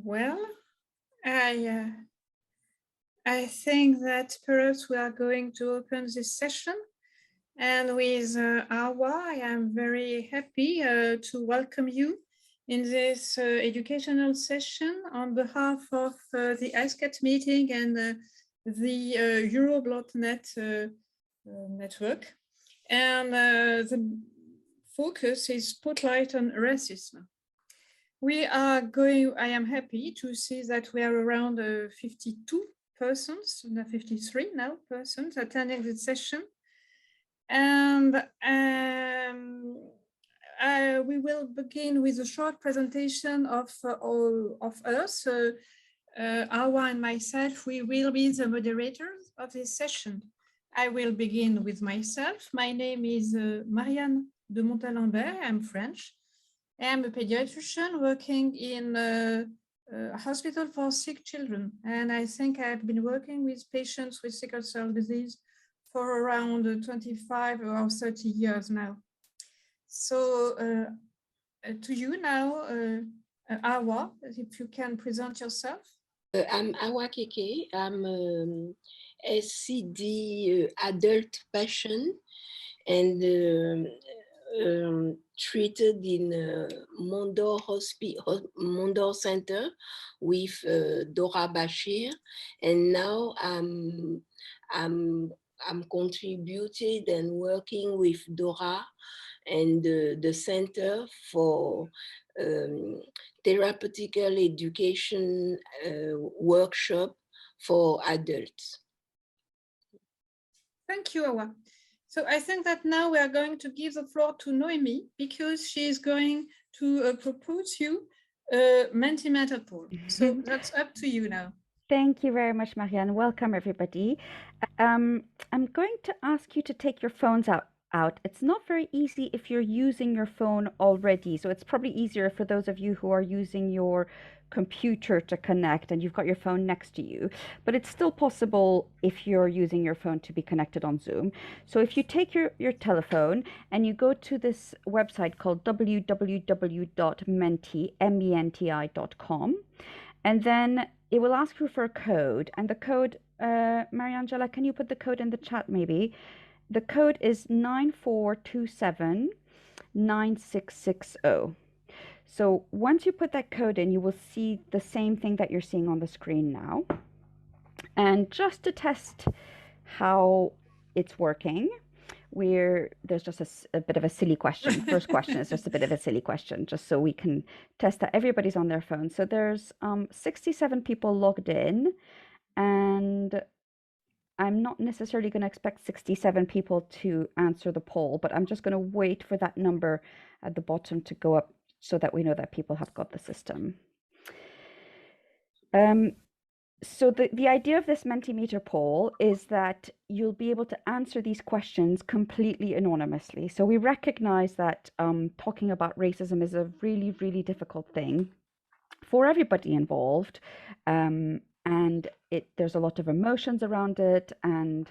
Well, I think that perhaps we are going to open this session. And with Awa, I am very happy to welcome you in this educational session on behalf of the ASCAT meeting and the EuroBloodNet network. And the focus is Spotlight on Racism. I am happy to see that we are around 52 persons, 53 now persons attending this session. And we will begin with a short presentation of all of us. Awa and myself, we will be the moderators of this session. I will begin with myself. My name is Marianne de Montalembert. I'm French. I'm a pediatrician working in a hospital for sick children. And I think I've been working with patients with sickle cell disease for around 25 or 30 years now. So to you now, Awa, if you can present yourself. I'm Awa Keke. I'm SCD adult patient and treated in Mondor Mondor Center with Dora Bashir, and now I'm contributed and working with Dora and the Center for Therapeutical Education workshop for adults. Thank you, Awa. So I think that now we are going to give the floor to Noemi because she is going to propose you a Mentimeter poll. So that's up to you now. Thank you very much, Marianne. Welcome, everybody. I'm going to ask you to take your phones out. It's not very easy if you're using your phone already. So it's probably easier for those of you who are using your computer to connect and you've got your phone next to you. But it's still possible if you're using your phone to be connected on Zoom. So if you take your telephone and you go to this website called www.menti.com, and then it will ask you for a code. And the code, Mariangela, can you put the code in the chat maybe? The code is 94279660. So once you put that code in, you will see the same thing that you're seeing on the screen now. And just to test how it's working, there's just a bit of a silly question. The first question is just a bit of a silly question, just so we can test that everybody's on their phone. So there's 67 people logged in, and I'm not necessarily going to expect 67 people to answer the poll, but I'm just going to wait for that number at the bottom to go up so that we know that people have got the system. So the idea of this Mentimeter poll is that you'll be able to answer these questions completely anonymously. So we recognize that talking about racism is a really, really difficult thing for everybody involved. And there's a lot of emotions around it, and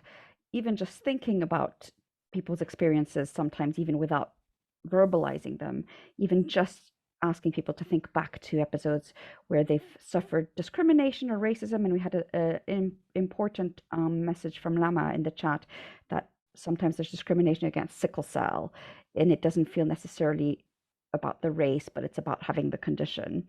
even just thinking about people's experiences, sometimes even without verbalizing them, even just asking people to think back to episodes where they've suffered discrimination or racism. And we had an important message from Lama in the chat that sometimes there's discrimination against sickle cell, and it doesn't feel necessarily about the race, but it's about having the condition.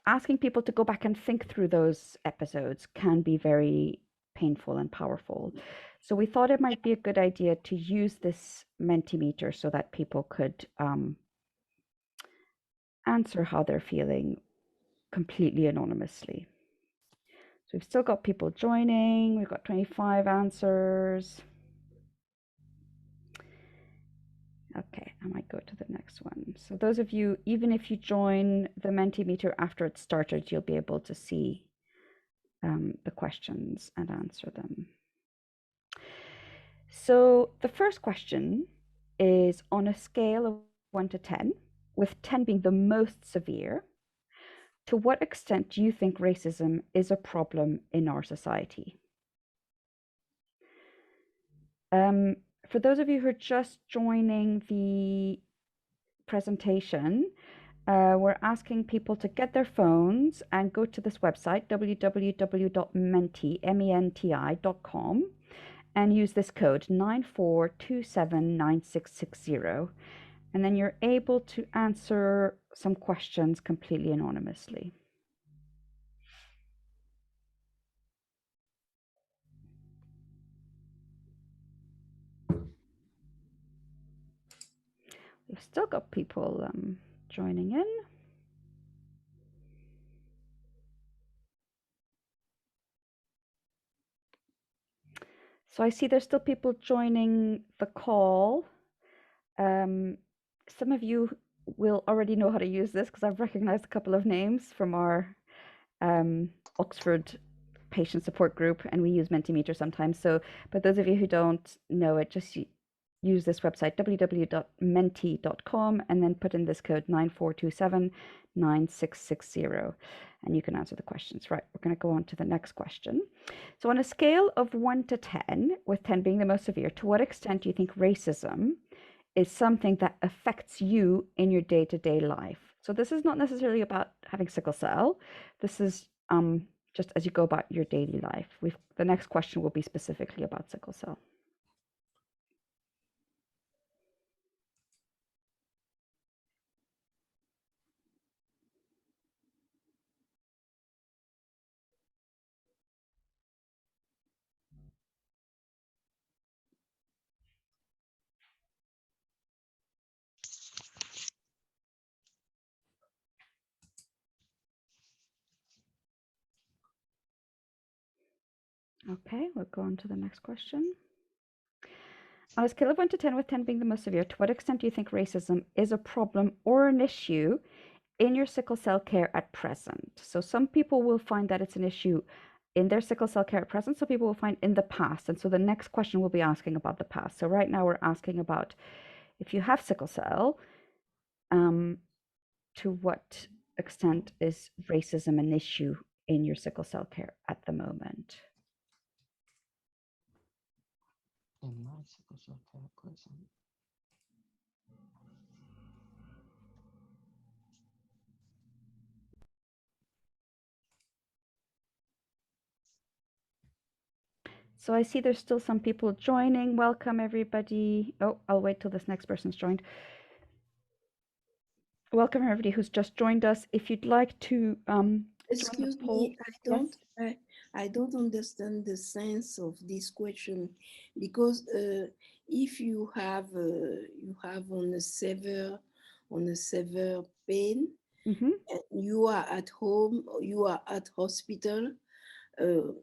Asking people to go back and think through those episodes can be very painful and powerful. So we thought it might be a good idea to use this Mentimeter so that people could answer how they're feeling completely anonymously. So we've still got people joining. We've got 25 answers. Okay, I might go to the next one. So those of you, even if you join the Mentimeter after it started, you'll be able to see the questions and answer them. So the first question is, on a scale of 1 to 10, with 10 being the most severe, to what extent do you think racism is a problem in our society? For those of you who are just joining the presentation, we're asking people to get their phones and go to this website, www.menti.com, and use this code 94279660. And then you're able to answer some questions completely anonymously. We've still got people joining in. So I see there's still people joining the call. Some of you will already know how to use this because I've recognized a couple of names from our Oxford patient support group, and we use Mentimeter sometimes. So, but those of you who don't know it, just use this website, www.menti.com, and then put in this code 94279660, and you can answer the questions. Right, we're going to go on to the next question. So on a scale of 1 to 10, with 10 being the most severe, to what extent do you think racism is something that affects you in your day-to-day life? So this is not necessarily about having sickle cell. This is just as you go about your daily life. The next question will be specifically about sickle cell. Okay, we'll go on to the next question. On a scale of 1 to 10, with 10 being the most severe, to what extent do you think racism is a problem or an issue in your sickle cell care at present? So some people will find that it's an issue in their sickle cell care at present. Some people will find in the past. And so the next question will be asking about the past. So right now we're asking about if you have sickle cell, to what extent is racism an issue in your sickle cell care at the moment? In my sickle cell care present. So I see there's still some people joining. Welcome, everybody. Oh, I'll wait till this next person's joined. Welcome, everybody who's just joined us. If you'd like to Excuse me, I don't understand the sense of this question, because if you have on a severe pain, Mm-hmm. and you are at home, you are at hospital,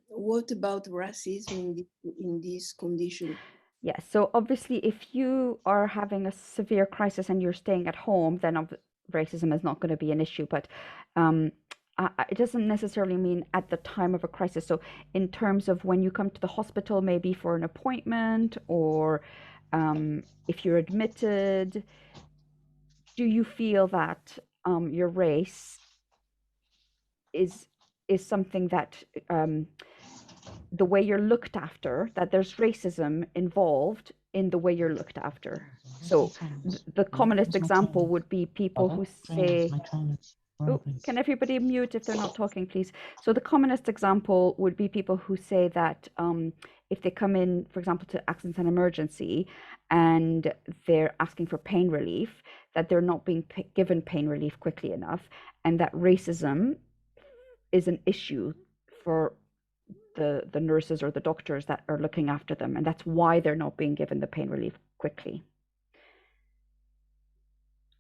what about racism in this condition? Yes, so obviously if you are having a severe crisis and you're staying at home, then racism is not going to be an issue. But it doesn't necessarily mean at the time of a crisis. So in terms of when you come to the hospital, maybe for an appointment, or if you're admitted, do you feel that your race is something that the way you're looked after, that there's racism involved in the way you're looked after? So the commonest example would be people who say, oh, can everybody mute if they're not talking, please? So the commonest example would be people who say that if they come in, for example, to accident and emergency, and they're asking for pain relief, that they're not being given pain relief quickly enough, and that racism is an issue for the nurses or the doctors that are looking after them, and that's why they're not being given the pain relief quickly.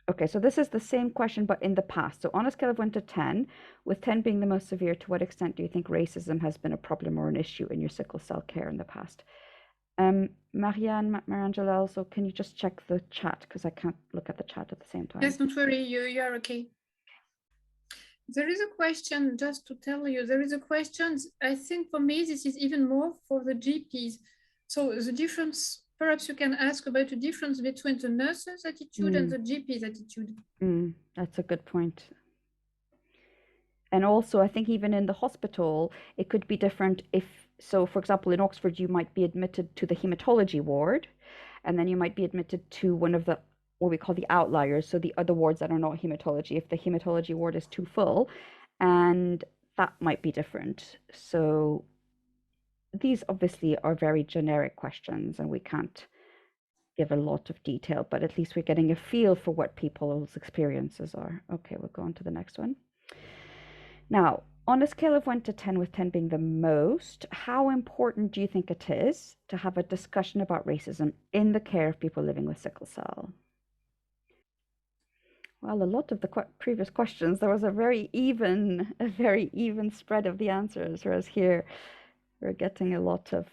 Okay, so this is the same question, but in the past. So on a scale of 1 to 10, with 10 being the most severe, to what extent do you think racism has been a problem or an issue in your sickle cell care in the past? Marianne, Marangela, also, can you just check the chat, because I can't look at the chat at the same time? Yes, don't worry, you are okay. There is a question, just to tell you, there is a question, I think for me, this is even more for the GPs. So the difference, perhaps you can ask about the difference between the nurse's attitude and the GP's attitude. That's a good point. And also, I think even in the hospital, it could be different so for example, in Oxford, you might be admitted to the Hematology ward, and then you might be admitted to one of the what we call the outliers, so the other wards that are not hematology, if the hematology ward is too full, and that might be different. So these obviously are very generic questions and we can't give a lot of detail, but at least we're getting a feel for what people's experiences are. Okay, we'll go on to the next one. Now, on a scale of 1 to 10, with 10 being the most, how important do you think it is to have a discussion about racism in the care of people living with sickle cell? Well, a lot of the previous questions, there was a very even spread of the answers, whereas here we're getting a lot of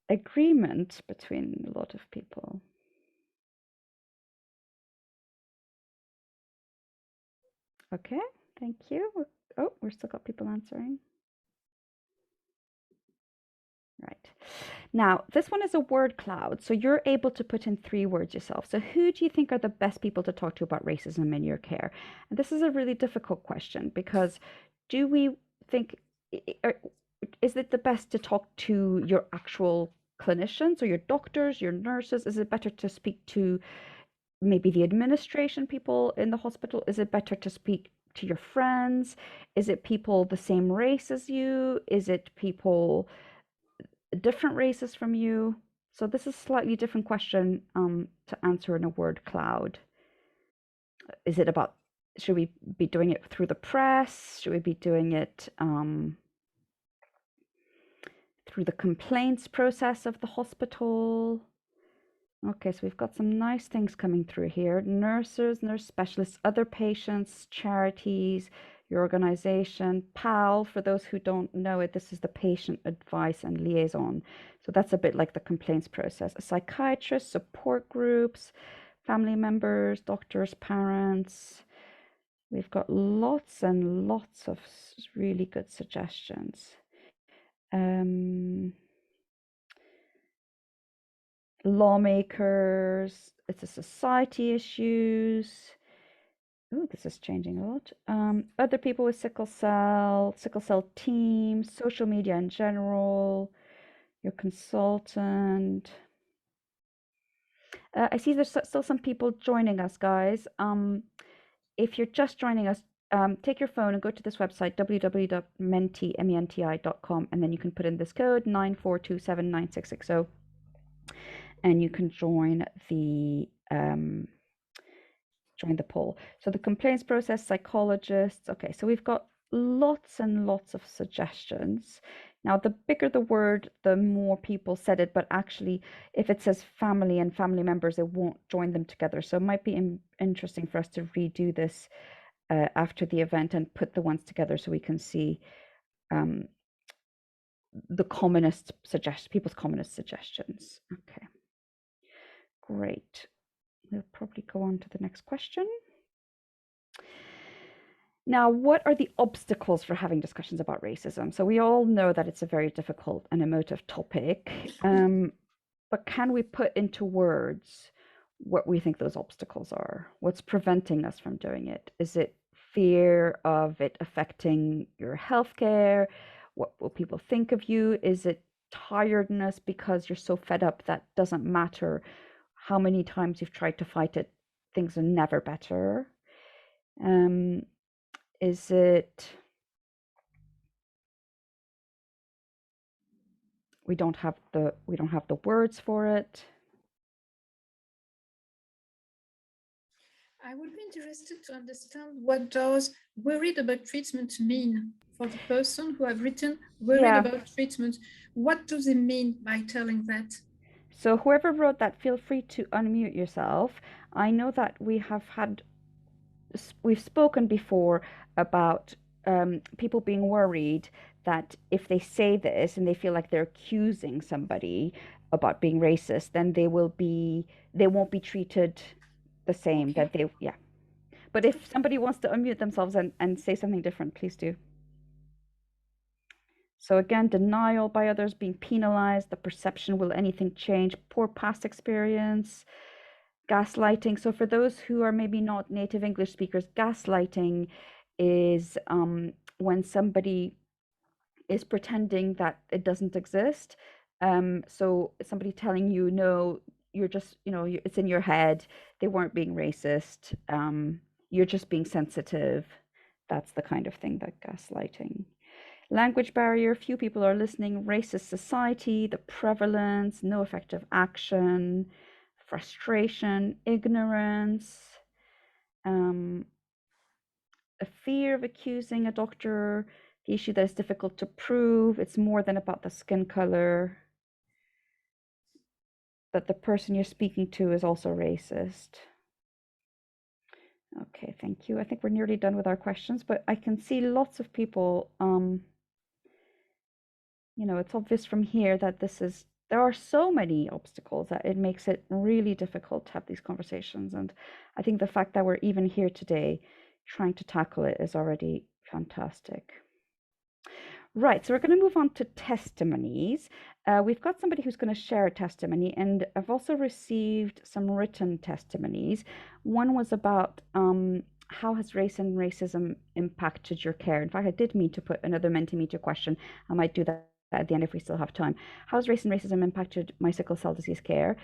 agreement between a lot of people. Okay, thank you. Oh, we've still got people answering. Right. Now, this one is a word cloud, so you're able to put in 3 words yourself. So who do you think are the best people to talk to about racism in your care? And this is a really difficult question because do we think, is it the best to talk to your actual clinicians or your doctors, your nurses? Is it better to speak to maybe the administration people in the hospital? Is it better to speak to your friends? Is it people the same race as you? Is it people different races from you? So this is a slightly different question to answer in a word cloud. Is it about, should we be doing it through the press? Should we be doing it through the complaints process of the hospital? Okay, so we've got some nice things coming through here. Nurses, nurse specialists, other patients, charities, your organization, PAL, for those who don't know it, this is the patient advice and liaison. So that's a bit like the complaints process. A psychiatrist, support groups, family members, doctors, parents. We've got lots and lots of really good suggestions. Lawmakers, it's a society issues. Oh, this is changing a lot. Other people with sickle cell teams, social media in general, your consultant. I see there's still some people joining us, guys. If you're just joining us, take your phone and go to this website, www.menti.com, and then you can put in this code 94279660. And you can join the poll. So the complaints process, psychologists. Okay, so we've got lots and lots of suggestions. Now, the bigger the word, the more people said it, but actually, if it says family and family members, it won't join them together. So it might be interesting for us to redo this after the event and put the ones together so we can see the commonest people's commonest suggestions. Okay. Great. We'll probably go on to the next question. Now, what are the obstacles for having discussions about racism? So we all know that it's a very difficult and emotive topic, but can we put into words what we think those obstacles are? What's preventing us from doing it? Is it fear of it affecting your healthcare? What will people think of you? Is it tiredness because you're so fed up that doesn't matter how many times you've tried to fight it, things are never better? Is it we don't have the words for it? I would be interested to understand what does worried about treatment mean for the person who have written worried about treatment. What do they mean by telling that? So whoever wrote that, feel free to unmute yourself. I know that we've spoken before about people being worried that if they say this and they feel like they're accusing somebody about being racist, then they won't be treated the same. Okay. But if somebody wants to unmute themselves and say something different, please do. So again, denial by others, being penalized, the perception, will anything change, poor past experience, gaslighting. So for those who are maybe not native English speakers, gaslighting is when somebody is pretending that it doesn't exist. So somebody telling you, no, you're just, it's in your head. They weren't being racist. You're just being sensitive. That's the kind of thing that gaslighting. Language barrier, few people are listening, racist society, the prevalence, no effective action, frustration, ignorance, a fear of accusing a doctor, the issue that is difficult to prove, it's more than about the skin color, that the person you're speaking to is also racist. Okay, thank you. I think we're nearly done with our questions, but I can see lots of people, it's obvious from here that there are so many obstacles that it makes it really difficult to have these conversations. And I think the fact that we're even here today trying to tackle it is already fantastic. Right, so we're going to move on to testimonies. We've got somebody who's going to share a testimony, and I've also received some written testimonies. One was about how has race and racism impacted your care? In fact, I did mean to put another Mentimeter question. I might do that at the end if we still have time. How has race and racism impacted my sickle cell disease care?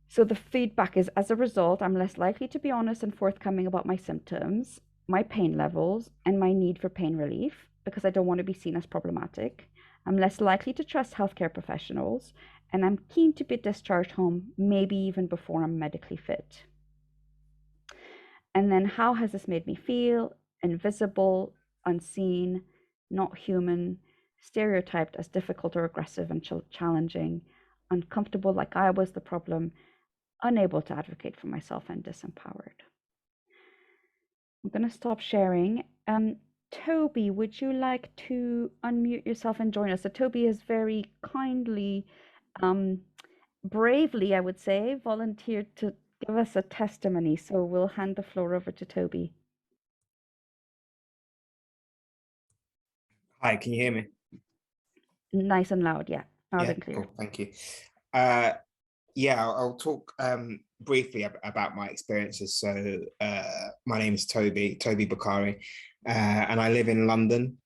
So the feedback is, as a result, I'm less likely to be honest and forthcoming about my symptoms, my pain levels, and my need for pain relief, because I don't want to be seen as problematic. I'm less likely to trust healthcare professionals, and I'm keen to be discharged home, maybe even before I'm medically fit. And then how has this made me feel? Invisible, unseen, not human, stereotyped as difficult or aggressive and challenging, uncomfortable like I was the problem, unable to advocate for myself, and disempowered. I'm going to stop sharing. Toby, would you like to unmute yourself and join us? So Toby has very kindly, bravely, I would say, volunteered to give us a testimony. So we'll hand the floor over to Toby. Hi, can you hear me? Nice and loud, yeah. Loud Yeah, and clear. cool, thank you. Yeah, I'll talk briefly about my experiences. So my name is Toby Bakari, and I live in London,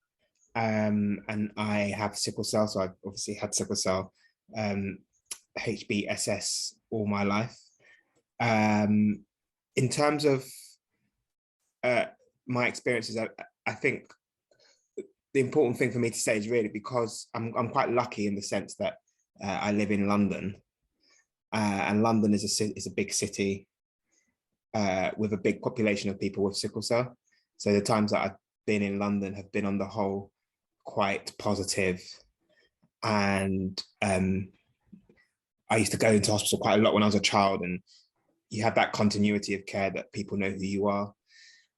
and I have sickle cell. So I've obviously had sickle cell, HBSS all my life. In terms of my experiences, I think the important thing for me to say is really because I'm quite lucky in the sense that I live in London, and London is a big city with a big population of people with sickle cell. So the times that I've been in London have been on the whole quite positive, and I used to go into hospital quite a lot when I was a child, and you have that continuity of care that people know who you are,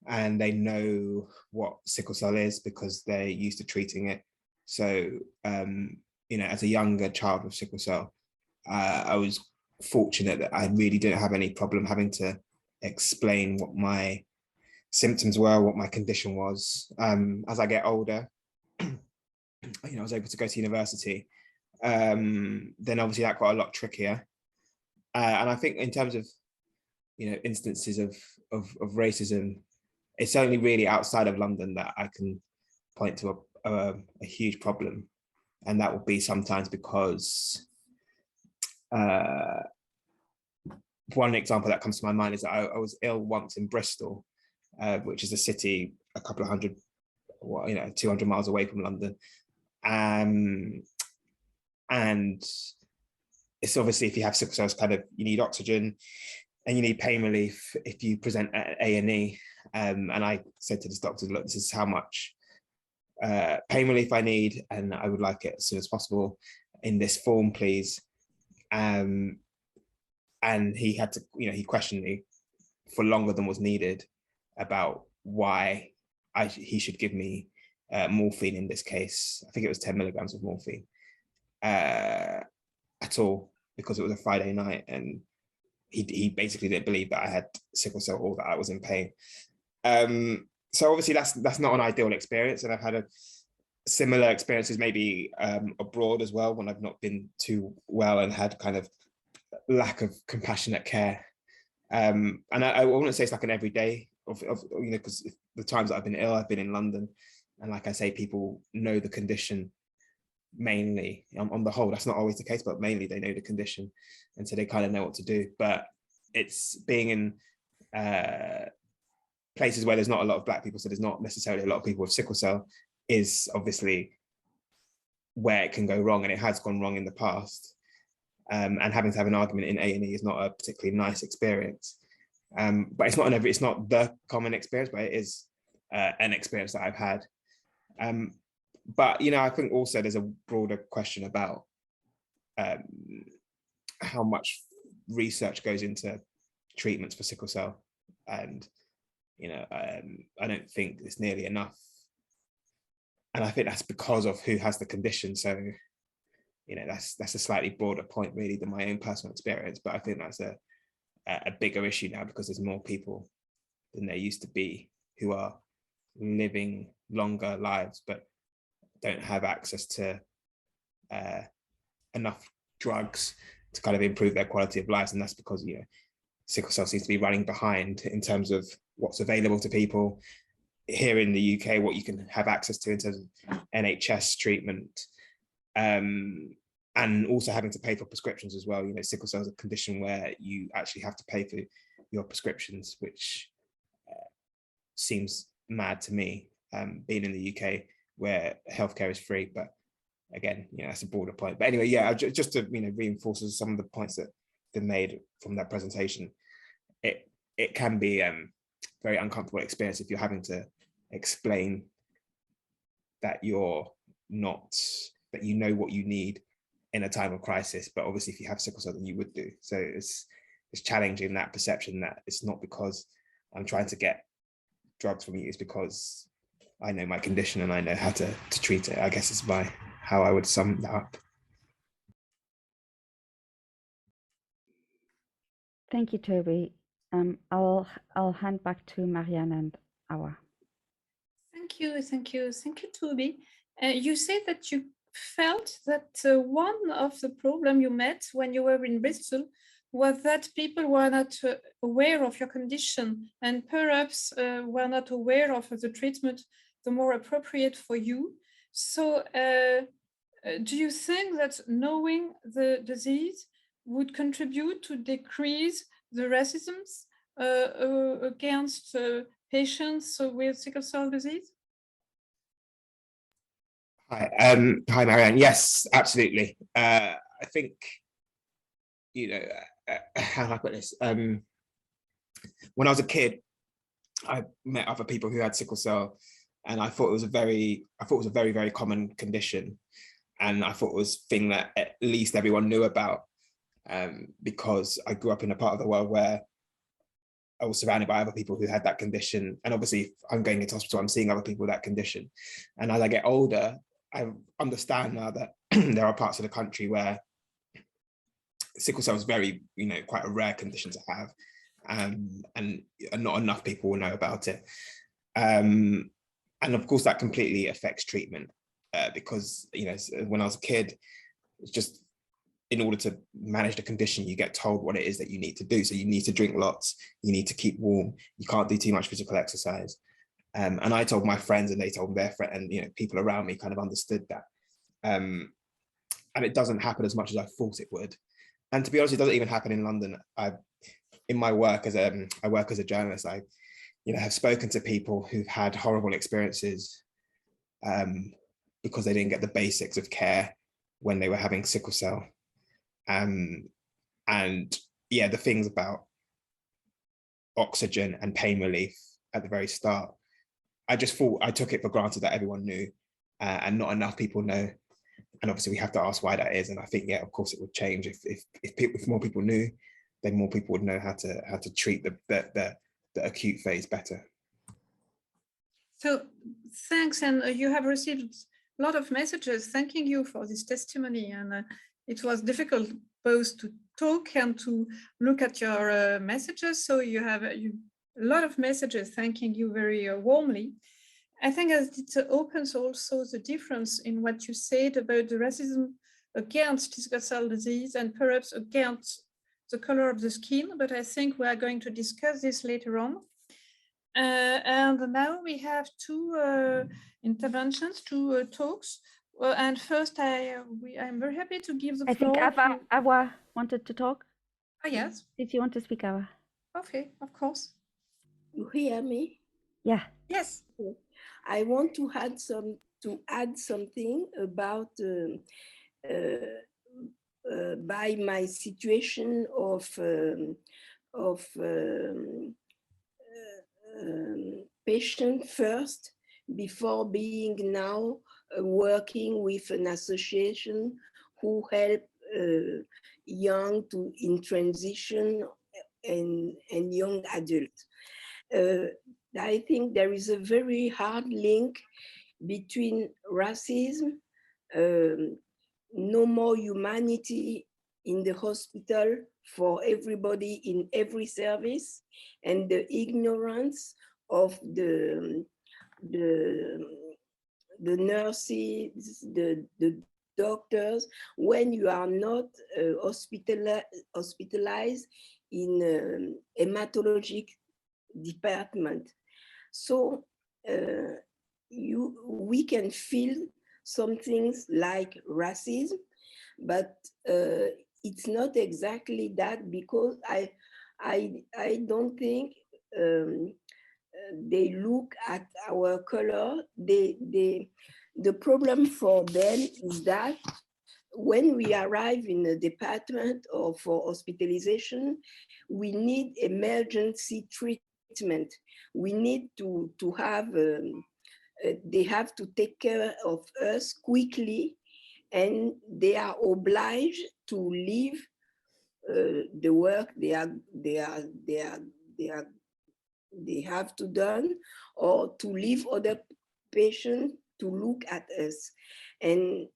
and they know what sickle cell is because they're used to treating it. So, as a younger child with sickle cell, I was fortunate that I really didn't have any problem having to explain what my symptoms were, what my condition was. As I get older, I was able to go to university. Then obviously that got a lot trickier. And I think in terms of, instances of racism, it's only really outside of London that I can point to a huge problem. And that will be sometimes because one example that comes to my mind is that I was ill once in Bristol, which is a city a couple of 200 miles away from London. And it's obviously, if you have sickle cells, you need oxygen and you need pain relief if you present at A&E. And I said to this doctor, look, this is how much pain relief I need, and I would like it as soon as possible in this form, please. And he had to, he questioned me for longer than was needed about why he should give me morphine in this case. I think it was 10 milligrams of morphine at all, because it was a Friday night, and he basically didn't believe that I had sickle cell or that I was in pain. So obviously that's not an ideal experience, and I've had similar experiences maybe abroad as well, when I've not been too well and had kind of lack of compassionate care. And I wouldn't say it's like an everyday because the times that I've been ill, I've been in London, and like I say, people know the condition mainly. On the whole, that's not always the case, but mainly they know the condition, and so they kind of know what to do. But it's being in places where there's not a lot of Black people, so there's not necessarily a lot of people with sickle cell, is obviously where it can go wrong, and it has gone wrong in the past. And having to have an argument in A&E is not a particularly nice experience. But it's not the common experience, but it is an experience that I've had. But I think also there's a broader question about how much research goes into treatments for sickle cell, and I don't think it's nearly enough. And I think that's because of who has the condition. So, that's a slightly broader point really than my own personal experience. But I think that's a bigger issue now, because there's more people than there used to be who are living longer lives, but don't have access to enough drugs to kind of improve their quality of lives. And that's because, sickle cell seems to be running behind in terms of what's available to people here in the UK, what you can have access to in terms of NHS treatment, and also having to pay for prescriptions as well. Sickle cell is a condition where you actually have to pay for your prescriptions, which seems mad to me, being in the UK where healthcare is free. But again, that's a broader point. But anyway, yeah, just to reinforce some of the points that have been made from that presentation, it can be very uncomfortable experience if you're having to explain that you're not, that you know what you need in a time of crisis, but obviously if you have sickle cell, then you would do. So it's challenging that perception that it's not because I'm trying to get drugs from you, it's because I know my condition and I know how to treat it. I guess is how I would sum that up. Thank you, Toby. I'll hand back to Marianne and Awa. Thank you, Toby. You said that you felt that one of the problems you met when you were in Bristol was that people were not aware of your condition, and perhaps were not aware of the treatment the more appropriate for you. So do you think that knowing the disease would contribute to decrease the racism against patients with sickle cell disease? Hi, Marianne. Yes, absolutely. I think, how do I put this? When I was a kid, I met other people who had sickle cell, and I thought it was a very, very common condition, and I thought it was a thing that at least everyone knew about, because I grew up in a part of the world where I was surrounded by other people who had that condition, and obviously, if I'm going into hospital, I'm seeing other people with that condition, and as I get older, I understand now that there are parts of the country where sickle cell is very, quite a rare condition to have, and not enough people will know about it. And of course, that completely affects treatment, because, when I was a kid, it's just, in order to manage the condition, you get told what it is that you need to do. So you need to drink lots, you need to keep warm, you can't do too much physical exercise. And I told my friends, and they told their friends, and people around me kind of understood that. And it doesn't happen as much as I thought it would. And to be honest, it doesn't even happen in London. In my work I work as a journalist, I have spoken to people who've had horrible experiences because they didn't get the basics of care when they were having sickle cell. And yeah, the things about oxygen and pain relief at the very start, I took it for granted that everyone knew, and not enough people know. And obviously we have to ask why that is. And I think, yeah, of course it would change if more people knew, then more people would know how to treat the acute phase better. So thanks, and you have received a lot of messages thanking you for this testimony, and it was difficult both to talk and to look at your messages. So you have a lot of messages thanking you very warmly. I think as it opens also the difference in what you said about the racism against sickle cell disease and perhaps against the color of the skin, but I think we are going to discuss this later on. And now we have two interventions, two talks Well, and first, I'm very happy to give the I think floor to... Awa wanted to talk. Oh, yes. Did you want to speak, Awa? Okay, of course. You hear me? Yeah. Yes. I want to add something about by my situation of patient first before being now working with an association who help young to in transition and young adults. I think there is a very hard link between racism, no more humanity in the hospital for everybody in every service, and the ignorance of the nurses, the doctors, when you are not hospitalized in hematologic department. So we can feel some things like racism, but it's not exactly that, because I don't think they look at our color. The problem for them is that when we arrive in a department or for hospitalization, we need emergency treatment. We need to have, they have to take care of us quickly, and they are obliged to leave the work they have to done, or to leave other patients to look at us. And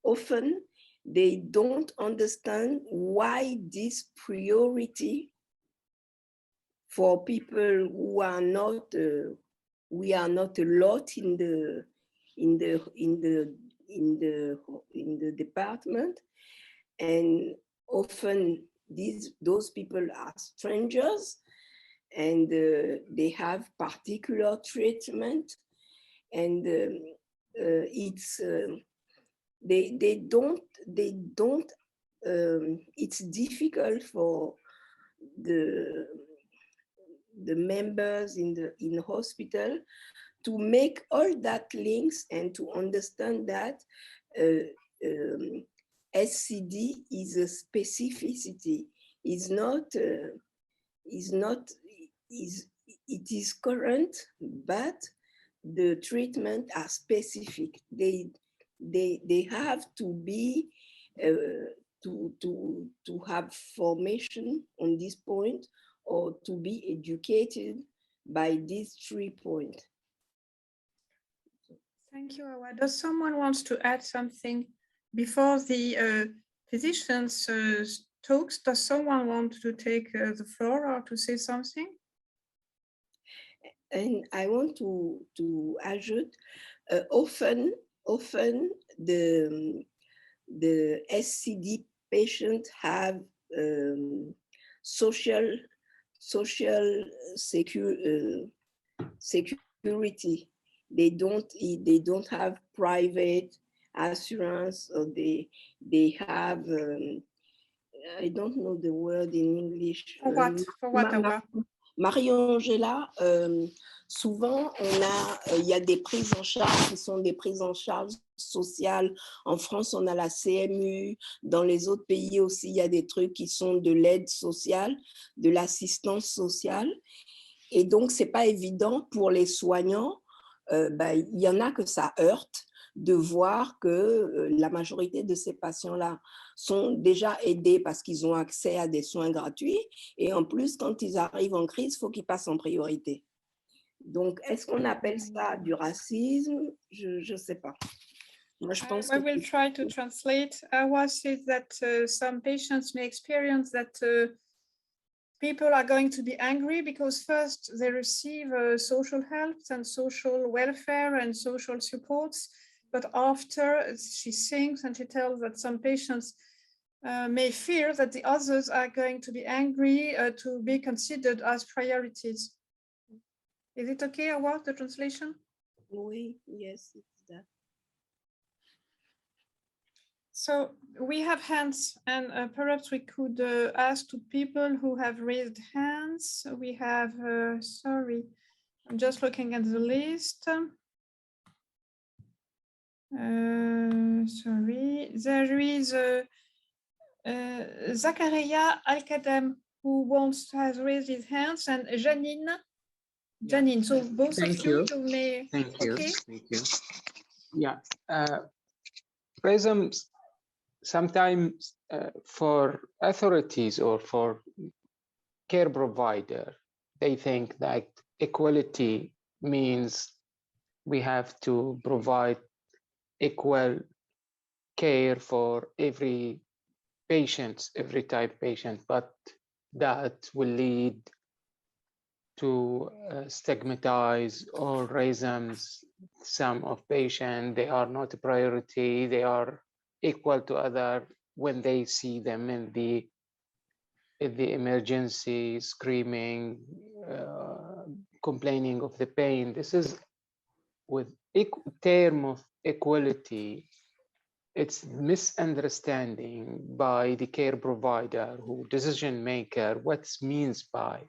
often they don't understand why this priority for people who are not, we are not a lot in the department, and often those people are strangers, and they have particular treatment, and it's they don't it's difficult for the members in the hospital to make all that links and to understand that SCD is a specificity. It is current, but the treatment are specific. They have to be to have formation on this point, or to be educated by these 3 points. Thank you, Awa. Does someone wants to add something before the physicians talks? Does someone want to take the floor or to say something? And I want to add, often the SCD patients have social security. They don't have private assurance, or they have I don't know the word in English. For what? For what, Awa? Marie-Angela, souvent il y a des prises en charge qui sont des prises en charge sociales. En France, on a la CMU. Dans les autres pays aussi, il y a des trucs qui sont de l'aide sociale, de l'assistance sociale. Et donc, c'est pas évident pour les soignants. Il y en a que ça heurte de voir que la majorité de ces patients-là sont déjà aidés parce qu'ils ont accès à des soins gratuits, et en plus, quand ils arrivent en crise, il faut qu'ils passent en priorité. Donc, est-ce qu'on appelle ça du racisme? Je ne sais pas. Moi, je pense I will try to translate. Awa says that some patients may experience that people are going to be angry because first they receive social help and social welfare and social supports, but after she thinks and she tells that some patients may fear that the others are going to be angry to be considered as priorities. Is it okay, Awa, the translation? Oui, yes, it's that. So we have hands, and perhaps we could ask to people who have raised hands. We have, sorry, I'm just looking at the list. Sorry, there is Zakaria Al-Kadam who has raised his hands, and Janine. Janine, so both of you may. Thank you. Okay. Thank you. Yeah. Prisms sometimes for authorities or for care provider, they think that equality means we have to provide equal care for every patient, every type patient, but that will lead to stigmatize or raisins some of patients. They are not a priority, they are equal to other when they see them in the emergency, screaming, complaining of the pain. This is with term of equality. It's misunderstanding by the care provider who decision maker what means by,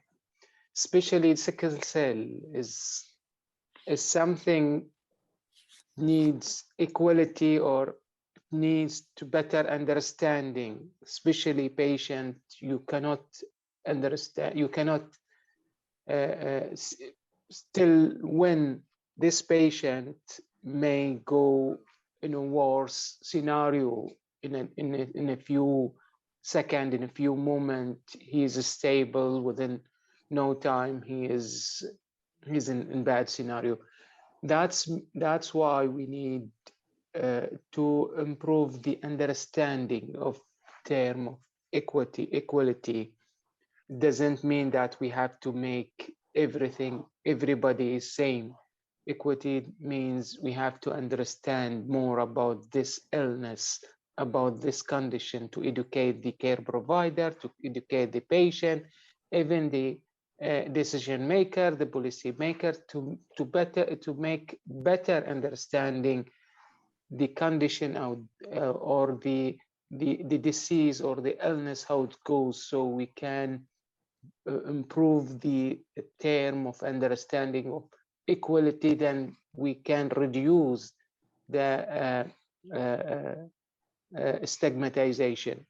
especially sickle cell is something needs equality or needs to better understanding, especially patient you cannot understand, you cannot still when this patient may go in a worse scenario in a few seconds, in a few moments, he is stable, within no time he's in bad scenario. That's why we need to improve the understanding of term of equality. Doesn't mean that we have to make everybody is same. Equity means we have to understand more about this illness, about this condition, to educate the care provider, to educate the patient, even the decision maker, the policy maker, to make better understanding the condition out or the disease or the illness, how it goes, so we can improve the term of understanding of equality. Then we can reduce the stigmatization.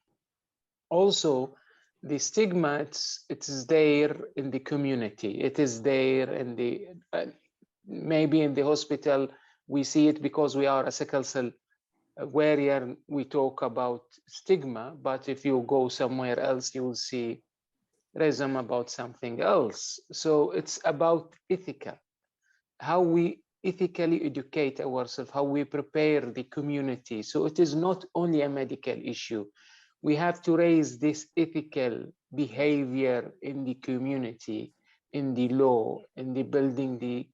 Also, the stigma, it is there in the community. It is there in the maybe in the hospital we see it because we are a sickle cell warrior. We talk about stigma, but if you go somewhere else, you will see racism about something else. So it's about ethical, how we ethically educate ourselves, how we prepare the community. So it is not only a medical issue. We have to raise this ethical behavior in the community, in the law, in the building the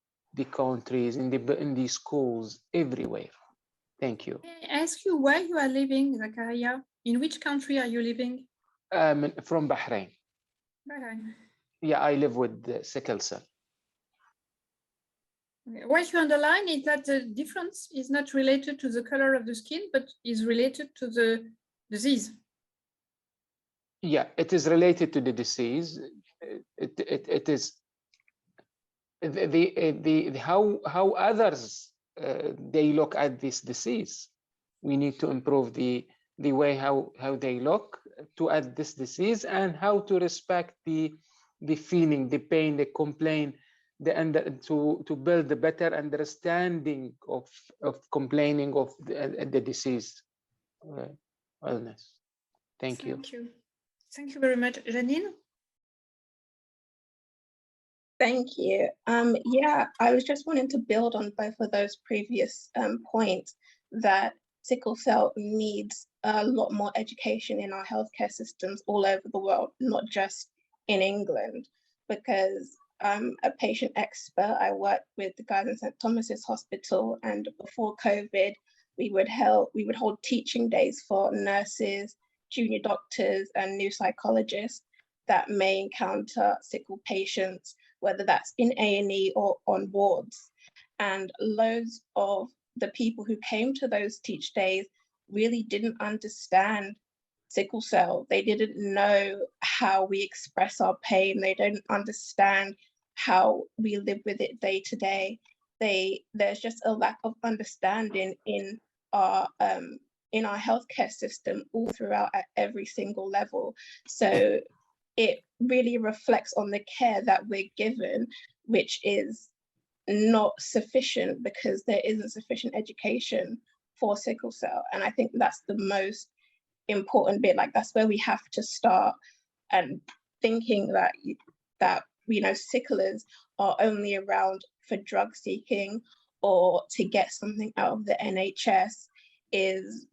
countries, in the schools, everywhere. Thank you. May I ask you where you are living, Zakaria? In which country are you living? From Bahrain. Bahrain. Yeah, I live with sickle cell. Okay. What you underline is that the difference is not related to the color of the skin, but is related to the disease. Yeah, it is related to the disease. It is the how others they look at this disease. We need to improve the way how they look to at this disease, and how to respect the feeling, the pain, the complaint, to build a better understanding of complaining of the disease illness. Thank you. Thank you very much, Janine. Thank you. Yeah, I was just wanting to build on both of those previous points, that sickle cell needs a lot more education in our healthcare systems all over the world, not just in England, because I'm a patient expert. I work with the guys in St. Thomas's Hospital, and before COVID, we would hold teaching days for nurses, junior doctors, and new psychologists that may encounter sickle patients, whether that's in A&E or on wards. And loads of the people who came to those teach days really didn't understand sickle cell. They didn't know how we express our pain. They don't understand how we live with it day to day. There's just a lack of understanding in our healthcare system all throughout at every single level. So it really reflects on the care that we're given, which is not sufficient because there isn't sufficient education for sickle cell. And I think that's the most important bit. Like, that's where we have to start, and thinking that sicklers are only around for drug seeking or to get something out of the NHS is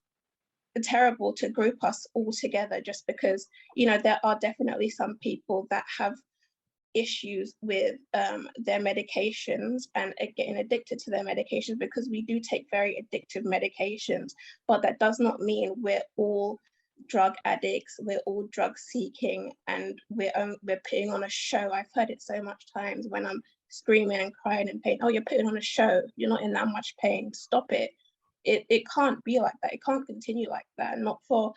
terrible to group us all together, just because, there are definitely some people that have issues with their medications and getting addicted to their medications, because we do take very addictive medications, but that does not mean we're all drug addicts, we're all drug seeking, and we're putting on a show. I've heard it so much times when I'm screaming and crying in pain. Oh, you're putting on a show, you're not in that much pain, stop it. It can't be like that. It can't continue like that, not for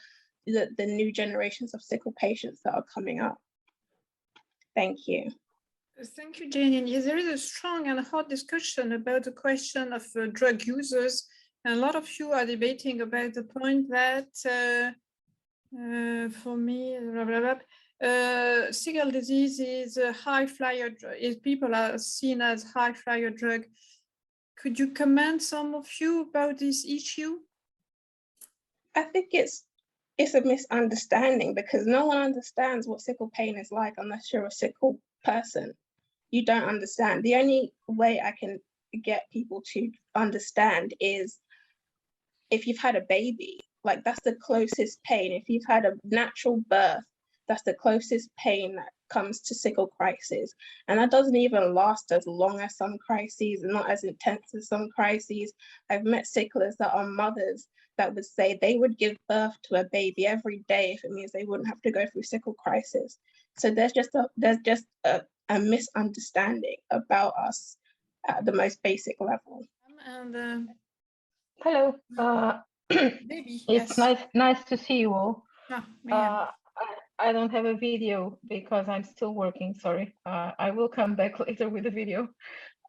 the new generations of sickle patients that are coming up. Thank you. Thank you, Jane. Yes, there is a strong and hot discussion about the question of drug users. And a lot of you are debating about the point that, for me, sickle disease is a high flyer drug. People are seen as high flyer drug. Could you comment, some of you, about this issue? I think it's a misunderstanding, because no one understands what sickle pain is like unless you're a sickle person. You don't understand. The only way I can get people to understand is if you've had a baby, like, that's the closest pain. If you've had a natural birth, that's the closest pain that comes to sickle crisis. And that doesn't even last as long as some crises, and not as intense as some crises. I've met sicklers that are mothers that would say they would give birth to a baby every day if it means they wouldn't have to go through sickle crisis. So there's just a misunderstanding about us at the most basic level. And hello. maybe, it's yes. nice to see you all. Ah, I don't have a video because I'm still working, sorry. I will come back later with a video.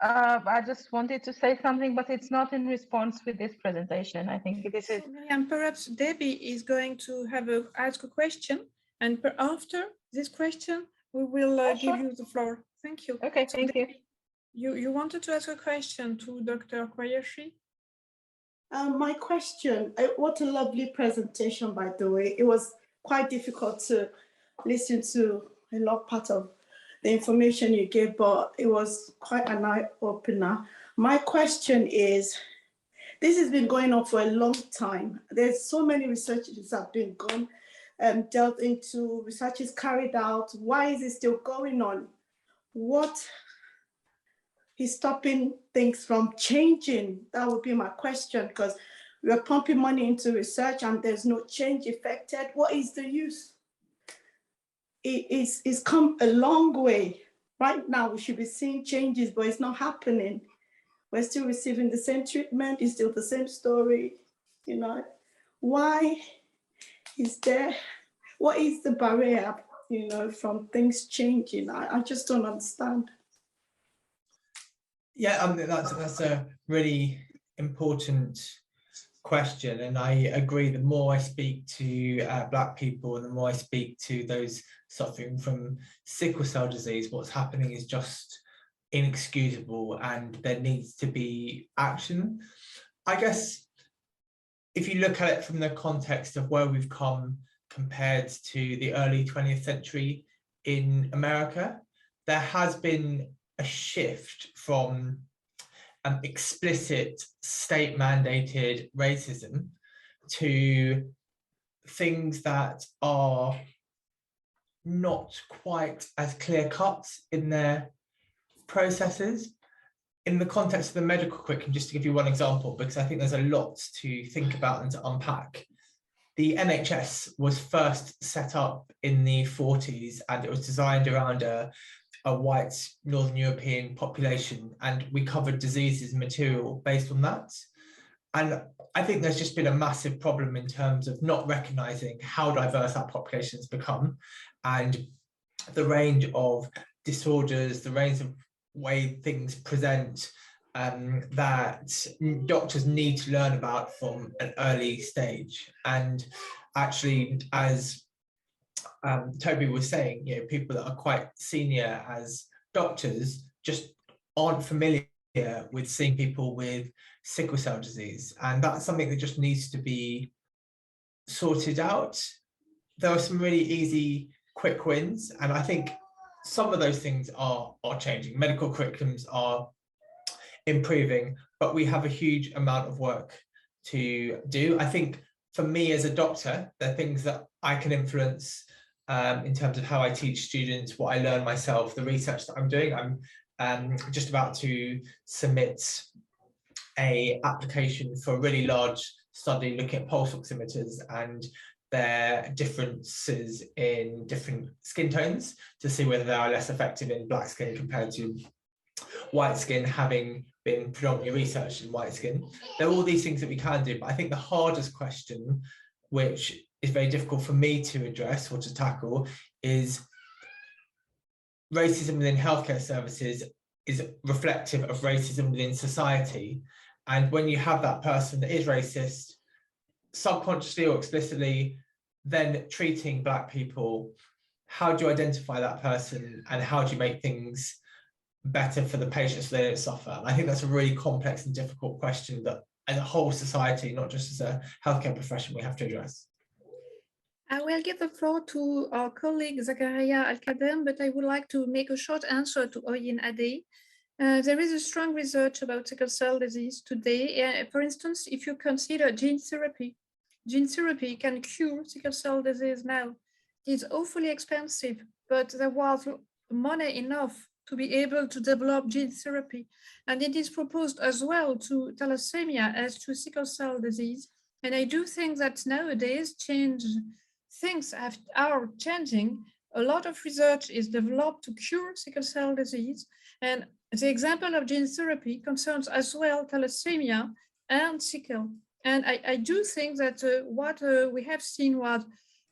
I just wanted to say something, but it's not in response with this presentation. I think this is... And perhaps Debbie is going to ask a question, and after this question, we will give you the floor. Thank you. Okay, so thank Debbie, you wanted to ask a question to Dr. Qureshi? My question, what a lovely presentation, by the way. It was quite difficult to listen to a lot part of the information you gave, but it was quite an eye-opener. My question is, this has been going on for a long time. There's so many researches that have been gone and delved into, researches carried out. Why is it still going on? What is stopping things from changing? That would be my question, because we are pumping money into research and there's no change effected. What is the use? It's come a long way. Right now, we should be seeing changes, but it's not happening. We're still receiving the same treatment. It's still the same story. Why is there? What is the barrier, from things changing? I just don't understand. Yeah, that's a really important question, and I agree. The more I speak to Black people, and the more I speak to those suffering from sickle cell disease, what's happening is just inexcusable, and there needs to be action. I guess if you look at it from the context of where we've come compared to the early 20th century in America, there has been a shift from explicit state-mandated racism to things that are not quite as clear-cut in their processes. In the context of the medical curriculum, just to give you one example, because I think there's a lot to think about and to unpack. The NHS was first set up in the 40s, and it was designed around a white Northern European population, and we covered diseases and material based on that. And I think there's just been a massive problem in terms of not recognizing how diverse our population has become, and the range of disorders, the range of way things present, that doctors need to learn about from an early stage. And actually, as Toby was saying, people that are quite senior as doctors just aren't familiar with seeing people with sickle cell disease, and that's something that just needs to be sorted out. There are some really easy, quick wins, and I think some of those things are changing. Medical curriculums are improving, but we have a huge amount of work to do. I think for me as a doctor, there are things that I can influence in terms of how I teach students, what I learn myself, the research that I'm doing. I'm just about to submit an application for a really large study looking at pulse oximeters and their differences in different skin tones to see whether they are less effective in black skin compared to white skin, having been predominantly researched in white skin. There are all these things that we can do, but I think the hardest question, which is very difficult for me to address or to tackle, is racism within healthcare services is reflective of racism within society. And when you have that person that is racist, subconsciously or explicitly, then treating Black people, how do you identify that person and how do you make things better for the patients so they don't suffer? And I think that's a really complex and difficult question that as a whole society, not just as a healthcare profession, we have to address. I will give the floor to our colleague Zakaria Al-Kadem, but I would like to make a short answer to Oyin Ade. There is a strong research about sickle cell disease today. For instance, if you consider gene therapy can cure sickle cell disease now. It's awfully expensive, but there was money enough to be able to develop gene therapy. And it is proposed as well to thalassemia as to sickle cell disease. And I do think that nowadays things are changing. A lot of research is developed to cure sickle cell disease. And the example of gene therapy concerns as well thalassemia and sickle. And I do think that what we have seen was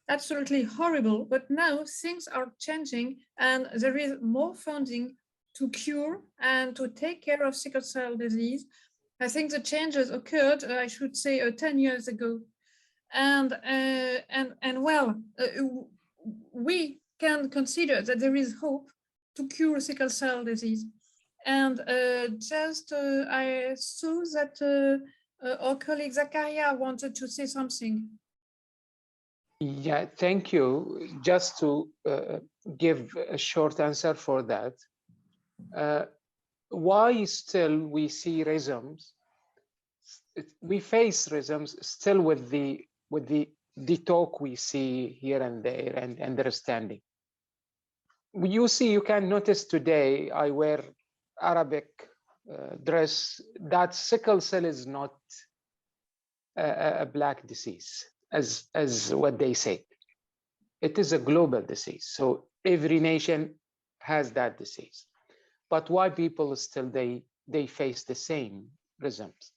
absolutely horrible, but now things are changing and there is more funding to cure and to take care of sickle cell disease. I think the changes occurred, I should say, 10 years ago. And we can consider that there is hope to cure sickle cell disease. And I saw that our colleague Zakaria wanted to say something. Yeah, thank you. Just to give a short answer for that. Why still we see rhythms? We face rhythms still with the talk we see here and there and understanding. You see, you can notice today I wear Arabic dress. That sickle cell is not a Black disease, as what they say. It is a global disease. So every nation has that disease. But why people still they face the same rhythms?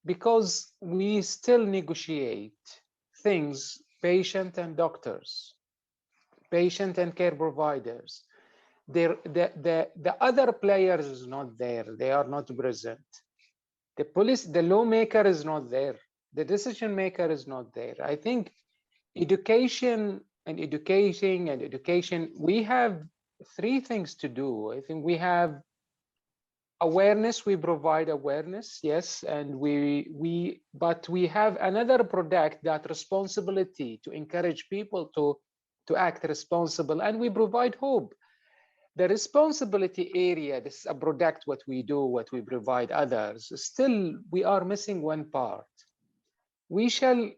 Because we still negotiate things, patient and doctors, patient and care providers. The other players is not there. They are not present. The police, the lawmaker is not there. The decision maker is not there. I think education and educating and education, we have three things to do. I think we have awareness, we provide awareness, yes, and but we have another product, that responsibility to encourage people to act responsible, and we provide hope. The responsibility area, this is a product, what we do, what we provide others, still we are missing one part. We shall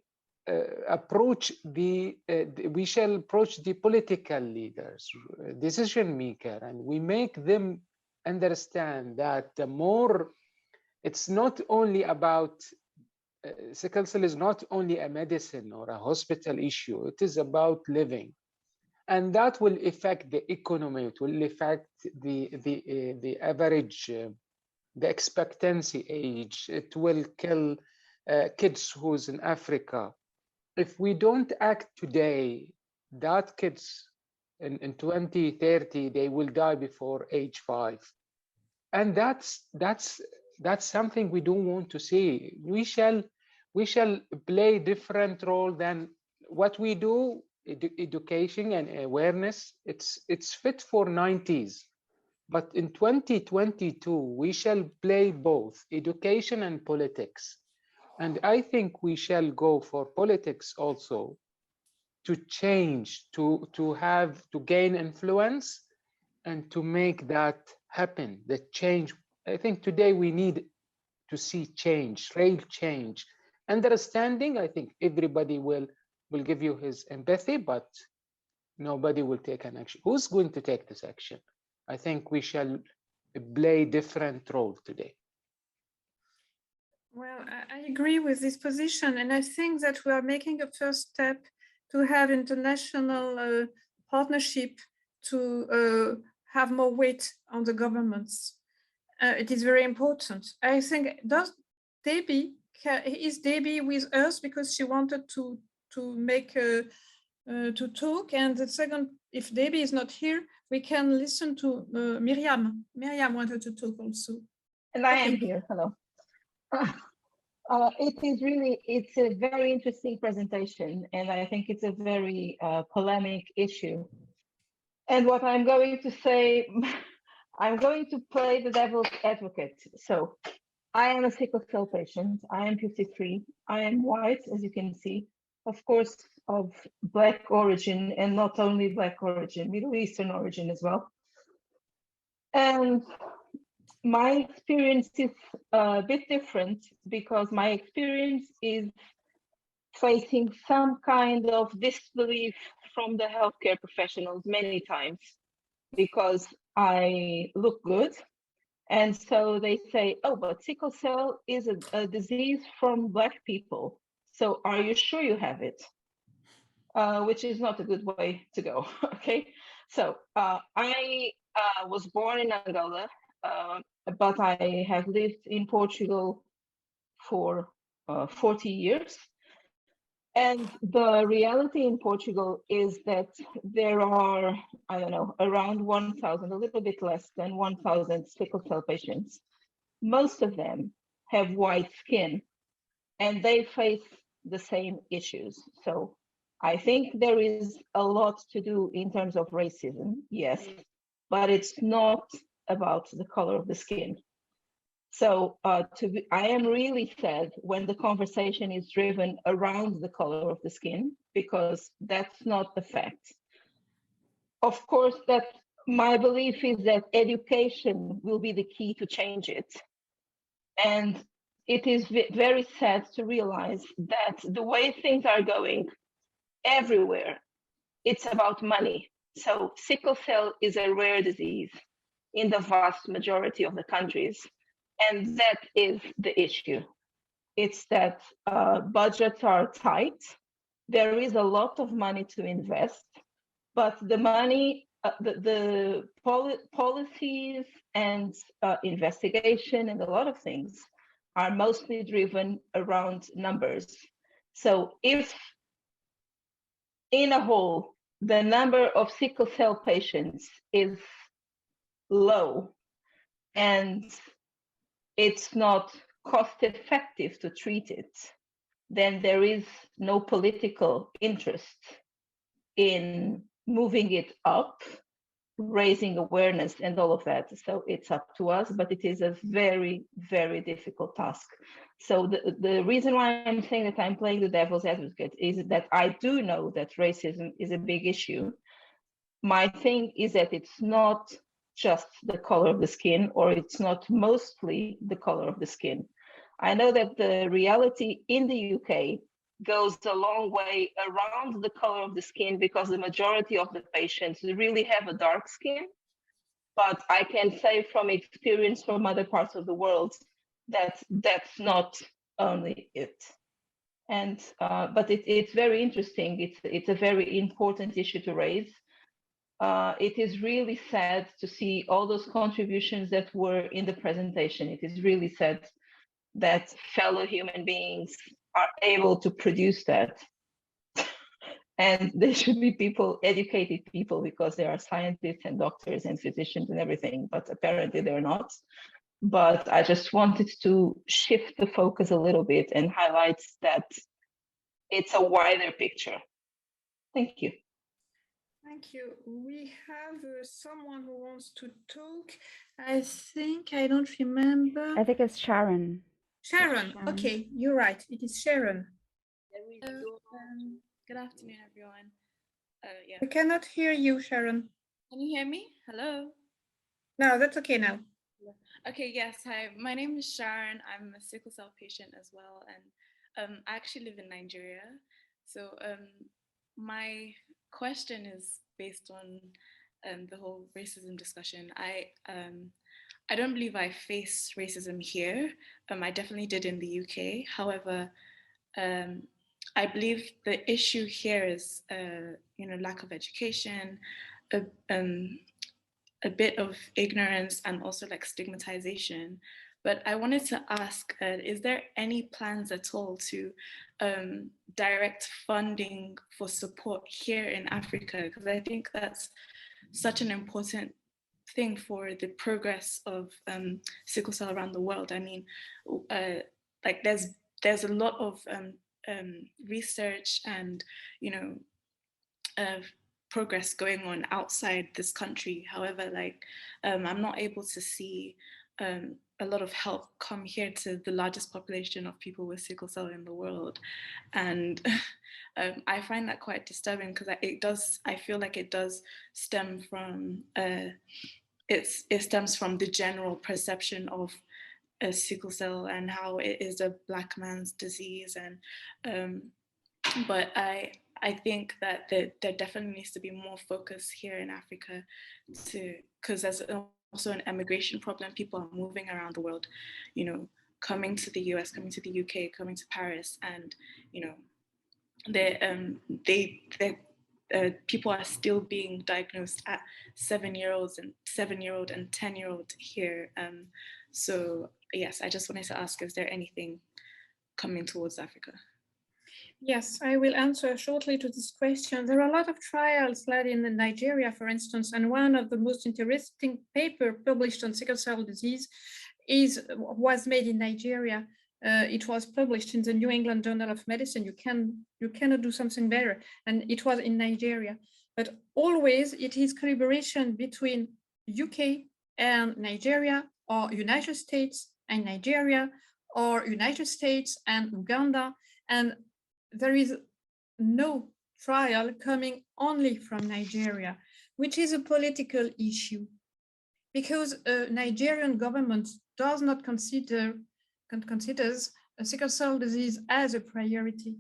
approach the political leaders, decision maker, and we make them understand that the more, it's not only about sickle cell is not only a medicine or a hospital issue, it is about living. And that will affect the economy, it will affect the average the expectancy age. It will kill kids who's in Africa. If we don't act today, that kids in 2030, they will die before age 5. And that's something we don't want to see. We shall play different role than what we do. Education and awareness, it's fit for 90s, but in 2022 we shall play both education and politics. And I think we shall go for politics also, to change, to gain influence and to make that happen, the change. I think today we need to see change, real change. Understanding, I think everybody will give you his empathy, but nobody will take an action. Who's going to take this action? I think we shall play different role today. Well, I agree with this position, and I think that we are making a first step to have international partnership to have more weight on the governments. It is very important. I think, is Debbie with us because she wanted to talk? And the second, if Debbie is not here, we can listen to Miriam. Miriam wanted to talk also. And I am here. Hello. It's a very interesting presentation, and I think it's a very polemic issue. And what I'm going to say, I'm going to play the devil's advocate. So I am a sickle cell patient. I am 53. I am white, as you can see, of course, of Black origin, and not only Black origin, Middle Eastern origin as well. And my experience is a bit different, because my experience is facing some kind of disbelief from the healthcare professionals many times, because I look good. And so they say, oh, but sickle cell is a disease from Black people. So are you sure you have it? Which is not a good way to go, okay? So I was born in Angola, but I have lived in Portugal for 40 years. And the reality in Portugal is that there are, I don't know, around 1,000, a little bit less than 1,000 sickle cell patients. Most of them have white skin, and they face the same issues. So I think there is a lot to do in terms of racism, yes, but it's not about the color of the skin. So I am really sad when the conversation is driven around the color of the skin, because that's not the fact. Of course, that my belief is that education will be the key to change it. And it is very sad to realize that the way things are going everywhere, it's about money. So sickle cell is a rare disease in the vast majority of the countries. And that is the issue. It's that budgets are tight. There is a lot of money to invest, but the money, the policies and investigation and a lot of things are mostly driven around numbers. So if in a whole, the number of sickle cell patients is low and it's not cost effective to treat it, then there is no political interest in moving it up, raising awareness and all of that. So it's up to us, but it is a very, very difficult task. So the reason why I'm saying that I'm playing the devil's advocate is that I do know that racism is a big issue. My thing is that it's not just the color of the skin, or it's not mostly the color of the skin. I know that the reality in the UK goes a long way around the color of the skin, because the majority of the patients really have a dark skin. But I can say from experience from other parts of the world that that's not only it. And but it's very interesting. It's a very important issue to raise. it is really sad to see all those contributions that were in the presentation. It is really sad that fellow human beings are able to produce that. And they should be people, educated people, because they are scientists and doctors and physicians and everything, but apparently they're not. But I just wanted to shift the focus a little bit and highlight that it's a wider picture. Thank you. Thank you. We have someone who wants to talk. I think, I don't remember. I think it's Sharon. Sharon, okay, you're right. It is Sharon. Good afternoon, everyone. Yeah. I cannot hear you, Sharon. Can you hear me? Hello? No, that's okay now. Okay, yes. Hi, my name is Sharon. I'm a sickle cell patient as well. And I actually live in Nigeria. So my question is based on the whole racism discussion. I don't believe I face racism here. I definitely did in the UK. However, I believe the issue here is, lack of education, a bit of ignorance, and also like stigmatization. But I wanted to ask, is there any plans at all to direct funding for support here in Africa? Because I think that's such an important thing for the progress of sickle cell around the world. I mean, like there's a lot of research and progress going on outside this country. However, like I'm not able to see a lot of help come here to the largest population of people with sickle cell in the world, and I find that quite disturbing, because I feel like it does stem from it stems from the general perception of sickle cell and how it is a Black man's disease. And but I think that there definitely needs to be more focus here in Africa, because there's also an immigration problem. People are moving around the world, coming to the US, coming to the UK, coming to Paris, and people are still being diagnosed at 7-year-old and 10-year-old here. So yes, I just wanted to ask, is there anything coming towards Africa? Yes, I will answer shortly to this question. There are a lot of trials led in Nigeria, for instance, and one of the most interesting paper published on sickle cell disease was made in Nigeria. It was published in the New England Journal of Medicine. You cannot do something better, and it was in Nigeria. But always it is collaboration between UK and Nigeria, or United States and Nigeria, or United States and Uganda, and there is no trial coming only from Nigeria, which is a political issue, because Nigerian government does not considers sickle cell disease as a priority.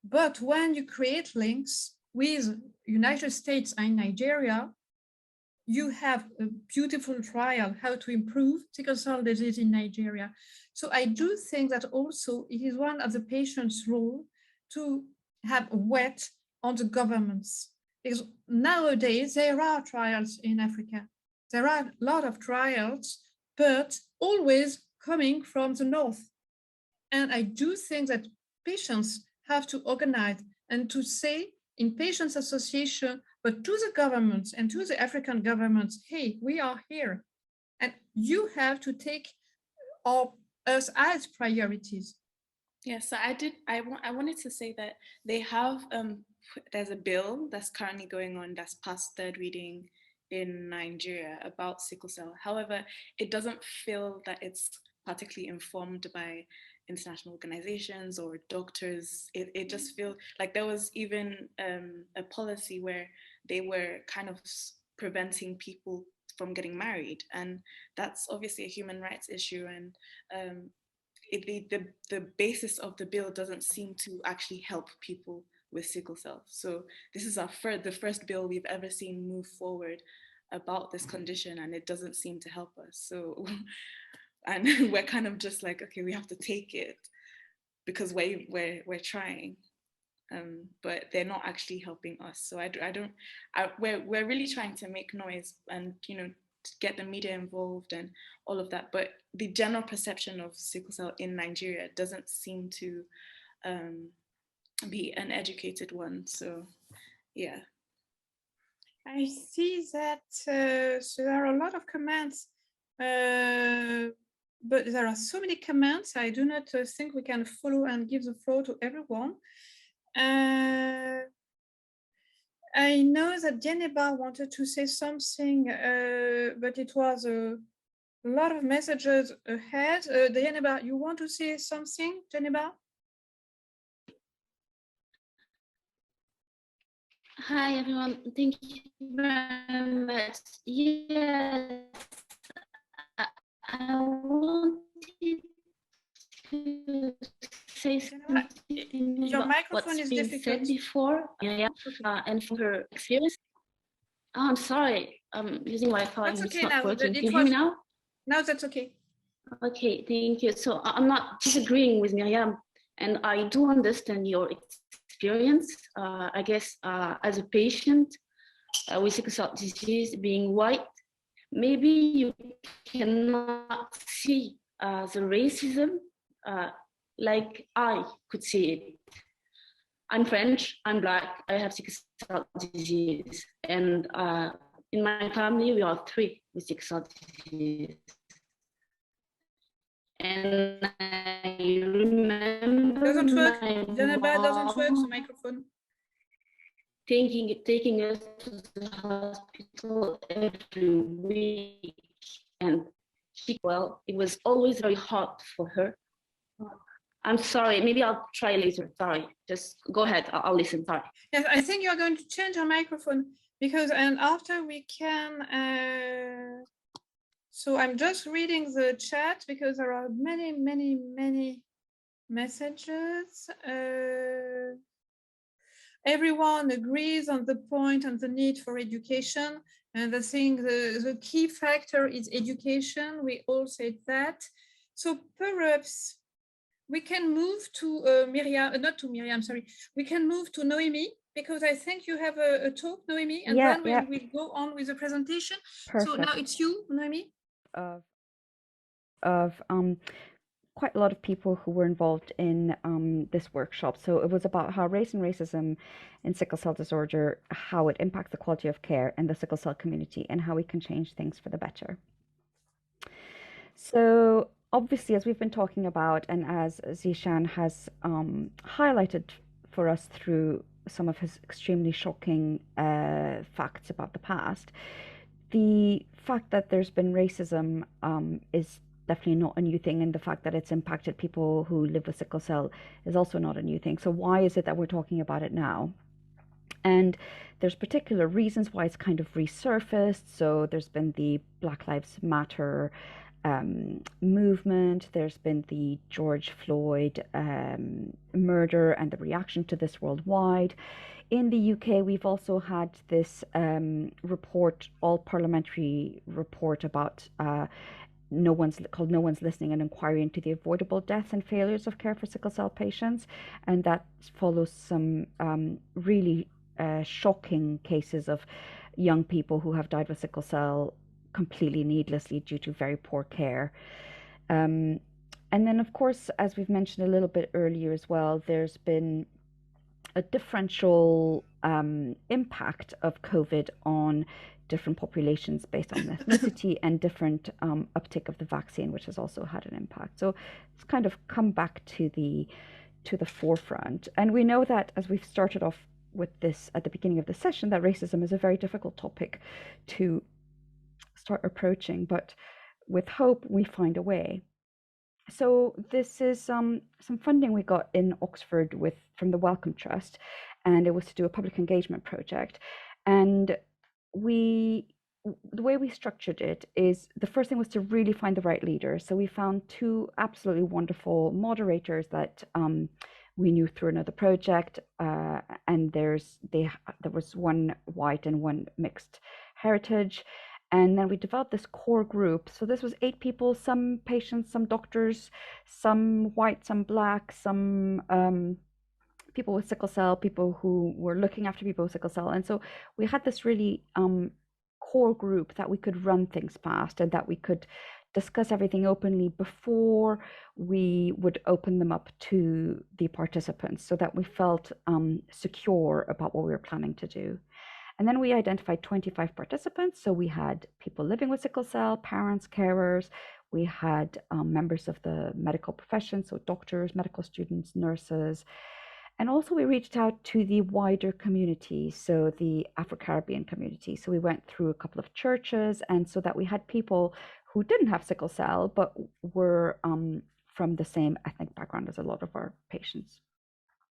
But when you create links with United States and Nigeria, you have a beautiful trial how to improve sickle cell disease in Nigeria. So I do think that also it is one of the patient's role to have weight on the governments, because nowadays there are trials in Africa. There are a lot of trials, but always coming from the north. And I do think that patients have to organize and to say in patients association, but to the governments and to the African governments, hey, we are here. And you have to take us as priorities. Yes, so I wanted to say that they have, there's a bill that's currently going on that's past third reading in Nigeria about sickle cell. However, it doesn't feel that it's particularly informed by international organizations or doctors. It just feels like there was even a policy where they were kind of preventing people from getting married. And that's obviously a human rights issue. And the basis of the bill doesn't seem to actually help people with sickle cell. So this is the first bill we've ever seen move forward about this condition, and it doesn't seem to help us. So, and we're kind of just like, okay, we have to take it because we're trying. but they're not actually helping us. So we're really trying to make noise and, you know, to get the media involved and all of that. But the general perception of sickle cell in Nigeria doesn't seem to be an educated one. So, yeah. I see that so there are a lot of comments, but there are so many comments. I do not think we can follow and give the floor to everyone. I know that Dianeba wanted to say something, but it was a lot of messages ahead. Dianeba, you want to say something, Dianeba? Hi everyone, thank you very much. Yes, I wanted to say something Your about microphone what's is been difficult. said before, and from her experience. Oh, I'm sorry, I'm using Wi-Fi That's and okay it's not now. working. Can you hear me now? Now that's okay. Okay, thank you. So I'm not disagreeing with Miriam, and I do understand your experience. I guess as a patient with sickle cell disease, being white, maybe you cannot see the racism like I could see it. I'm French, I'm Black, I have sickle cell disease, and in my family we are 3 with sickle cell disease. And I remember doesn't work. Janaba doesn't work, the microphone. Taking us to the hospital every week, and it was always very hard for her. I'm sorry, maybe I'll try later. Sorry, just go ahead. I'll listen. Sorry. Yes, I think you're going to change your microphone because, and after we can. So I'm just reading the chat because there are many messages. Everyone agrees on the point and the need for education. And I think the key factor is education. We all said that. So perhaps we can move to Miriam, not to Miriam, sorry. We can move to Noemi because I think you have a talk, Noemi, and then we'll go on with the presentation. Perfect. So now it's you, Noemi. Of quite a lot of people who were involved in this workshop. So it was about how race and racism in sickle cell disorder, how it impacts the quality of care in the sickle cell community and how we can change things for the better. So obviously, as we've been talking about, and as Zishan has highlighted for us through some of his extremely shocking facts about the past, the fact that there's been racism is definitely not a new thing, and the fact that it's impacted people who live with sickle cell is also not a new thing. So why is it that we're talking about it now? And there's particular reasons why it's kind of resurfaced. So there's been the Black Lives Matter movement, there's been the George Floyd murder and the reaction to this worldwide. In the UK, we've also had this report, all parliamentary report about No One's Listening, an inquiry into the avoidable deaths and failures of care for sickle cell patients. And that follows some really shocking cases of young people who have died with sickle cell completely needlessly due to very poor care. And then, of course, as we've mentioned a little bit earlier as well, there's been a differential impact of COVID on different populations based on ethnicity and different uptake of the vaccine, which has also had an impact. So it's kind of come back to the forefront. And we know that, as we've started off with this at the beginning of the session, that racism is a very difficult topic to start approaching, but with hope we find a way. So this is some funding we got in Oxford from the Wellcome Trust, and it was to do a public engagement project. And the way we structured it is, the first thing was to really find the right leaders. So we found 2 absolutely wonderful moderators that we knew through another project, and there was one white and one mixed heritage. And then we developed this core group. So this was 8 people, some patients, some doctors, some white, some black, some people with sickle cell, people who were looking after people with sickle cell. And so we had this really core group that we could run things past and that we could discuss everything openly before we would open them up to the participants, so that we felt secure about what we were planning to do. And then we identified 25 participants. So we had people living with sickle cell, parents, carers. We had members of the medical profession, so doctors, medical students, nurses. And also we reached out to the wider community, so the Afro-Caribbean community. So we went through a couple of churches, and so that we had people who didn't have sickle cell, but were from the same ethnic background as a lot of our patients.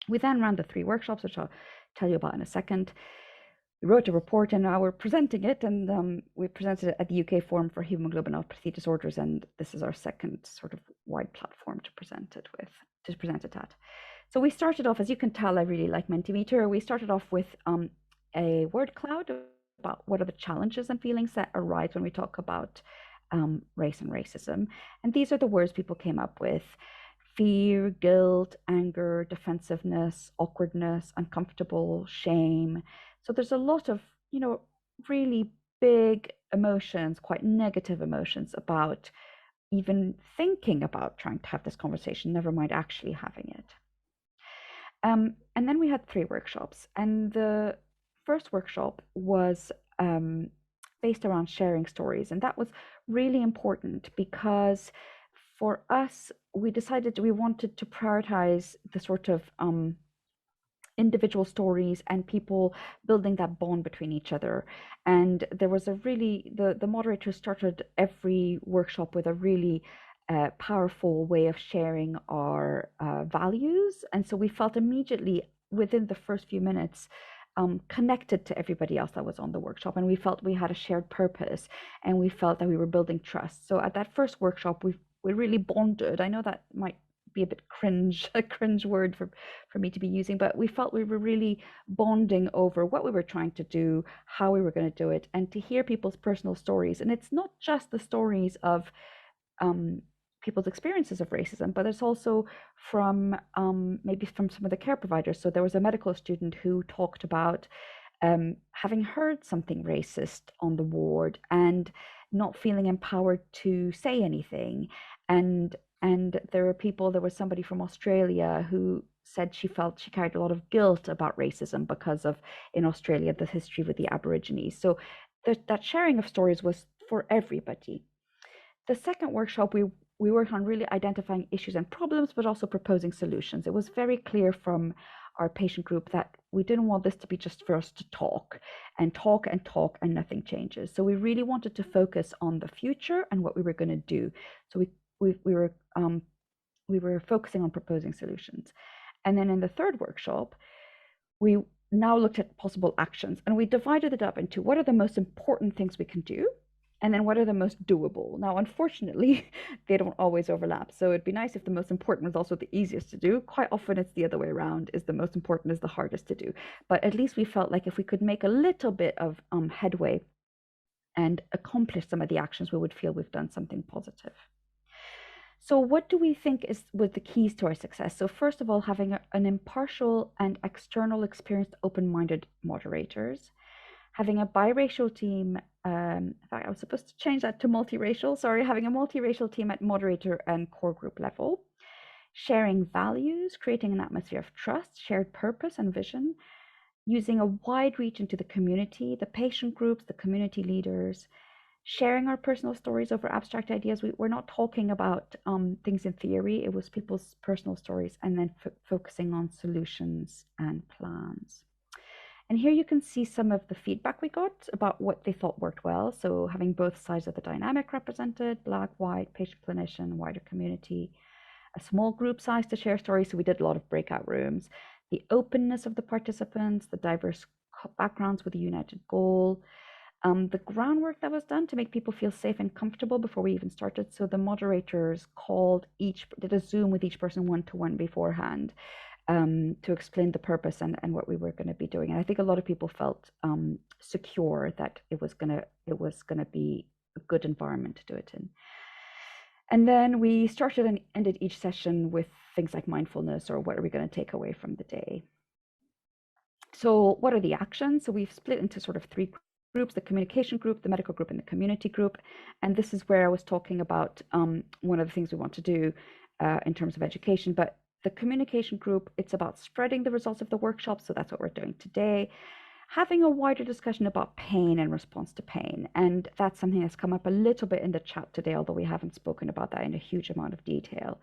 We then ran the 3 workshops, which I'll tell you about in a second. We wrote a report, and now we're presenting it, and we presented it at the UK Forum for Hemoglobinopathy Disorders, and this is our second sort of wide platform to present it at. So we started off, as you can tell, I really like Mentimeter. We started off with a word cloud about what are the challenges and feelings that arise when we talk about race and racism. And these are the words people came up with: fear, guilt, anger, defensiveness, awkwardness, uncomfortable, shame. So there's a lot of, really big emotions, quite negative emotions about even thinking about trying to have this conversation, never mind actually having it. And then we had 3 workshops, and the first workshop was based around sharing stories, and that was really important because for us, we decided we wanted to prioritize the sort of individual stories and people building that bond between each other. And there was a really, the moderator started every workshop with a really powerful way of sharing our values. And so we felt immediately within the first few minutes connected to everybody else that was on the workshop. And we felt we had a shared purpose, and we felt that we were building trust. So at that first workshop, we really bonded. I know that might be a bit a cringe word for me to be using, but we felt we were really bonding over what we were trying to do, how we were going to do it, and to hear people's personal stories. And it's not just the stories of people's experiences of racism, but it's also from maybe from some of the care providers. So there was a medical student who talked about having heard something racist on the ward and not feeling empowered to say anything. And there was somebody from Australia who said she felt she carried a lot of guilt about racism because of, in Australia, the history with the Aborigines. So that sharing of stories was for everybody. The second workshop, we worked on really identifying issues and problems, but also proposing solutions. It was very clear from our patient group that we didn't want this to be just for us to talk and talk and talk and nothing changes. So we really wanted to focus on the future and what we were going to do. So we were focusing on proposing solutions. And then in the third workshop, we now looked at possible actions, and we divided it up into what are the most important things we can do, and then what are the most doable. Now, unfortunately, they don't always overlap. So it'd be nice if the most important was also the easiest to do. Quite often it's the other way around, is the most important is the hardest to do. But at least we felt like if we could make a little bit of headway and accomplish some of the actions, we would feel we've done something positive. So what do we think was the keys to our success? So first of all, having an impartial and external experienced open-minded moderators, having a biracial team, in fact, I was supposed to change that to multiracial, sorry, having a multiracial team at moderator and core group level, sharing values, creating an atmosphere of trust, shared purpose and vision, using a wide reach into the community, the patient groups, the community leaders, sharing our personal stories over abstract ideas. We're not talking about things in theory, it was people's personal stories, and then focusing on solutions and plans. And here you can see some of the feedback we got about what they thought worked well. So having both sides of the dynamic represented, Black, white, patient, clinician, wider community, a small group size to share stories. So we did a lot of breakout rooms, the openness of the participants, the diverse backgrounds with a united goal, the groundwork that was done to make people feel safe and comfortable before we even started. So the moderators did a Zoom with each person one-to-one beforehand to explain the purpose and what we were going to be doing. And I think a lot of people felt secure that it was gonna be a good environment to do it in. And then we started and ended each session with things like mindfulness or what are we going to take away from the day. So what are the actions? So we've split into sort of three groups: the communication group, the medical group, and the community group. And this is where I was talking about one of the things we want to do in terms of education. But the communication group, it's about spreading the results of the workshop. So that's what we're doing today. Having a wider discussion about pain and response to pain. And that's something that's come up a little bit in the chat today, although we haven't spoken about that in a huge amount of detail.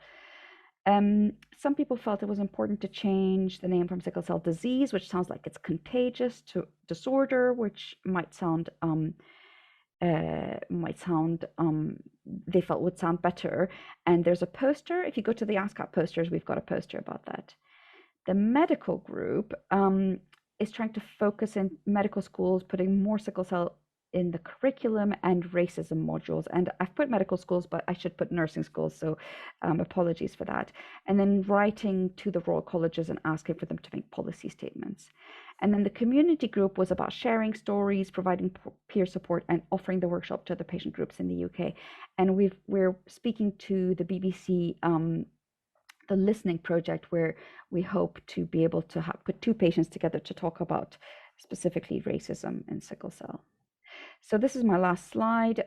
Some people felt it was important to change the name from sickle cell disease, which sounds like it's contagious, to disorder, which might sound they felt would sound better. And there's a poster. If you go to the ASCAT posters, we've got a poster about that. The medical group is trying to focus in medical schools, putting more sickle cell in the curriculum and racism modules. And I've put medical schools, but I should put nursing schools, so apologies for that. And then writing to the Royal Colleges and asking for them to make policy statements. And then the community group was about sharing stories, providing peer support, and offering the workshop to the patient groups in the UK. And we're speaking to the BBC, the listening project, where we hope to be able to put two patients together to talk about specifically racism in sickle cell. So this is my last slide.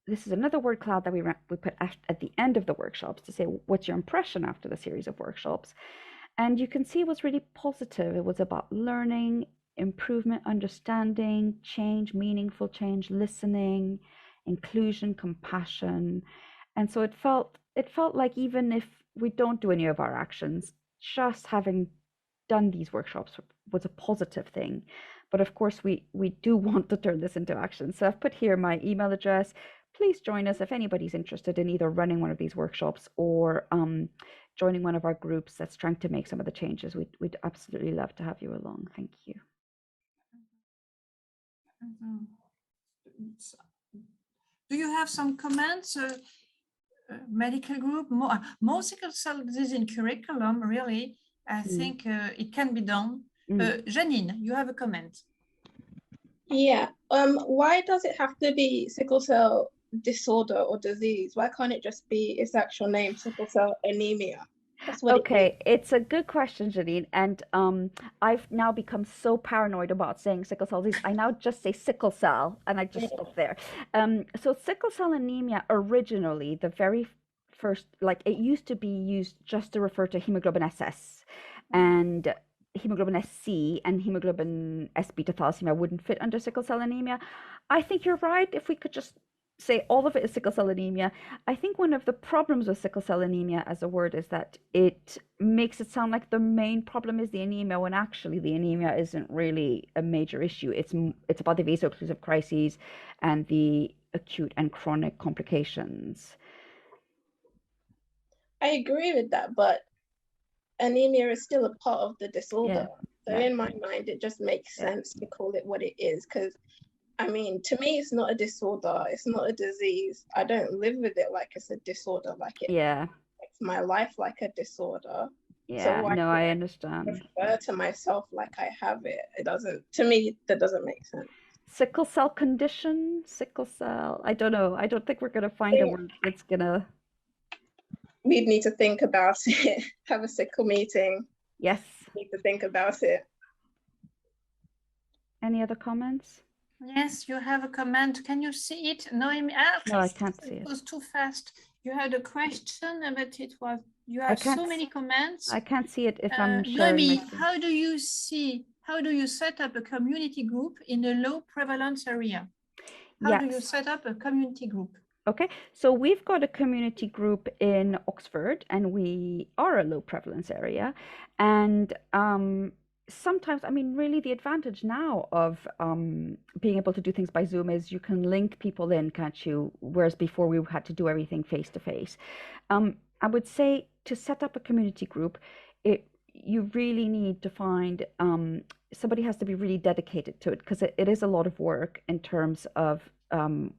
This is another word cloud that we put at the end of the workshops to say, what's your impression after the series of workshops? And you can see it was really positive. It was about learning, improvement, understanding, change, meaningful change, listening, inclusion, compassion. And so it felt like even if we don't do any of our actions, just having done these workshops was a positive thing. But of course, we do want to turn this into action. So I've put here my email address. Please join us if anybody's interested in either running one of these workshops or joining one of our groups that's trying to make some of the changes. We'd absolutely love to have you along. Thank you. Do you have some comments? Medical group, more sickle cell disease in curriculum, really. I think it can be done. Janine, you have a comment. Yeah. Why does it have to be sickle cell disorder or disease? Why can't it just be its actual name, sickle cell anemia? That's what it's a good question, Janine. And I've now become so paranoid about saying sickle cell disease. I now just say sickle cell, and I just stop there. So sickle cell anemia originally, the very first, like it used to be used just to refer to hemoglobin SS, and hemoglobin SC and hemoglobin S beta thalassemia wouldn't fit under sickle cell anemia. I think you're right. If we could just say all of it is sickle cell anemia. I think one of the problems with sickle cell anemia as a word is that it makes it sound like the main problem is the anemia, when actually the anemia isn't really a major issue. It's about the vaso-occlusive crises and the acute and chronic complications. I agree with that, but anemia is still a part of the disorder. So in my mind, it just makes sense to call it what it is, because I mean, to me, it's not a disorder. It's not a disease. I don't live with it like it's a disorder, like it affects my life like a disorder. Yeah, so no, I understand. Refer to myself like I have it. It doesn't, to me, that doesn't make sense. Sickle cell condition, sickle cell. I don't know. I don't think we're going to find a word that's going to. We'd need to think about it, have a sickle meeting. Yes. Need to think about it. Any other comments? Yes, you have a comment. Can you see it? No, I can't see it. It was too fast. You had a question, but it was, you have so many comments. I can't see it if I'm sharing Noemi, how do you set up a community group in a low prevalence area? How do you set up a community group? Okay, so we've got a community group in Oxford, and we are a low prevalence area. And sometimes, I mean, really the advantage now of being able to do things by Zoom is you can link people in, can't you? Whereas before we had to do everything face to face. I would say to set up a community group, you really need to find somebody has to be really dedicated to it, because it is a lot of work in terms of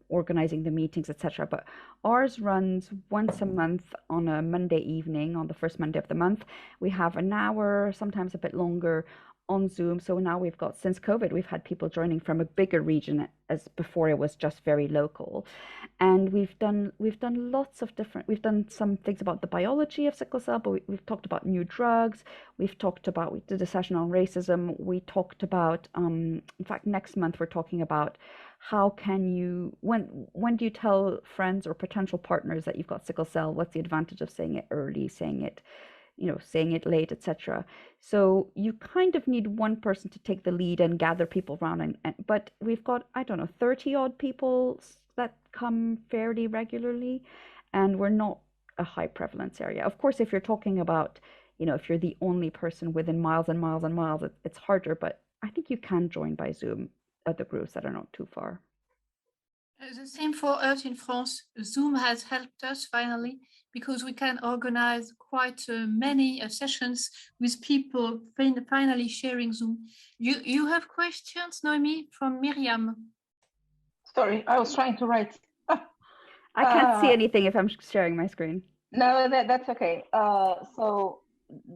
organizing the meetings, etc. But ours runs once a month on a Monday evening, on the first Monday of the month. We have an hour, sometimes a bit longer, on Zoom. So now we've got, since COVID, we've had people joining from a bigger region, as before it was just very local. And we've done lots of different, we've done some things about the biology of sickle cell, but we've talked about new drugs. We've talked about, we did a session on racism. We talked about, in fact, next month, we're talking about how can you, when do you tell friends or potential partners that you've got sickle cell? What's the advantage of saying it early, saying it late, etc. So you kind of need one person to take the lead and gather people around. But we've got, I don't know, 30 odd people that come fairly regularly, and we're not a high prevalence area. Of course, if you're talking about, if you're the only person within miles and miles and miles, it's harder, but I think you can join by Zoom other groups that are not too far. The same for us in France. Zoom has helped us finally, because we can organize quite many sessions with people finally sharing Zoom. You have questions, Noemi, from Miriam? Sorry, I was trying to write. I can't see anything if I'm sharing my screen. No, that's okay. So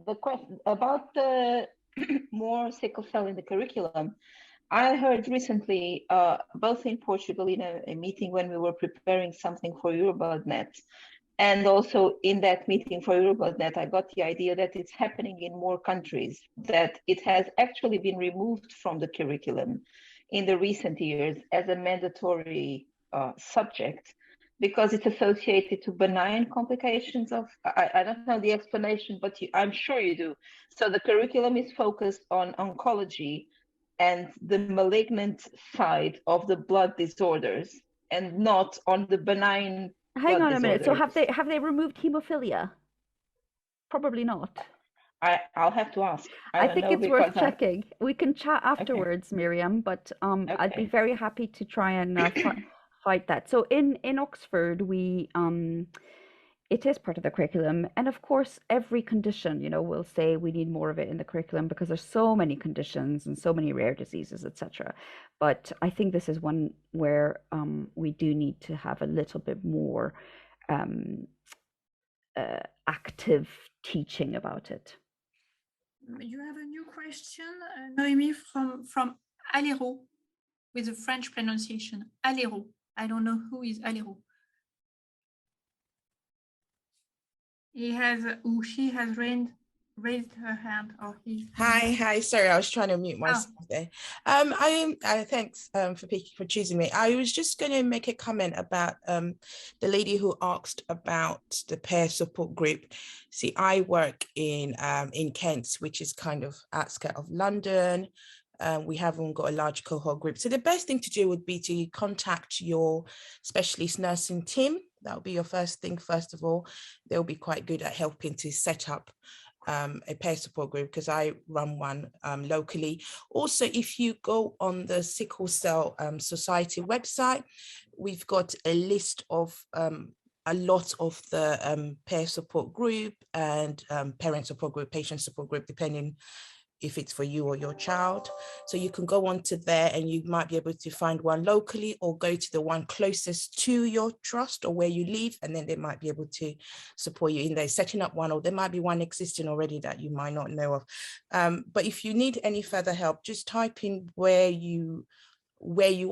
the question about the more sickle cell in the curriculum, I heard recently, both in Portugal in a meeting when we were preparing something for EuroBloodNet, and also in that meeting for EuroBloodNet, I got the idea that it's happening in more countries, that it has actually been removed from the curriculum in the recent years as a mandatory subject, because it's associated to benign complications of, I don't know the explanation, but I'm sure you do. So the curriculum is focused on oncology and the malignant side of the blood disorders, and not on the benign. Hang on a minute. So have they removed hemophilia? Probably not. I'll have to ask. I think it's worth checking. We can chat afterwards, okay. Miriam, but okay. I'd be very happy to try and fight that. So in Oxford, we it is part of the curriculum, and of course every condition, we'll say we need more of it in the curriculum because there's so many conditions and so many rare diseases, etc. But I think this is one where we do need to have a little bit more active teaching about it. You have a new question, Noemi, from Alero, with a French pronunciation. Alero. I don't know who is Alero. He has, she has raised her hand, or he. Hi. Sorry, I was trying to mute myself there. Thanks for choosing me. I was just going to make a comment about the lady who asked about the peer support group. See, I work in Kent, which is kind of outskirts of London. We haven't got a large cohort group. So the best thing to do would be to contact your specialist nursing team. That would be your first thing, first of all. They'll be quite good at helping to set up a peer support group, because I run one locally. Also, if you go on the Sickle Cell Society website, we've got a list of a lot of the peer support group and parent support group, patient support group, depending if it's for you or your child. So you can go onto there and you might be able to find one locally, or go to the one closest to your trust or where you live, and then they might be able to support you in there setting up one, or there might be one existing already that you might not know of. But if you need any further help, just type in where you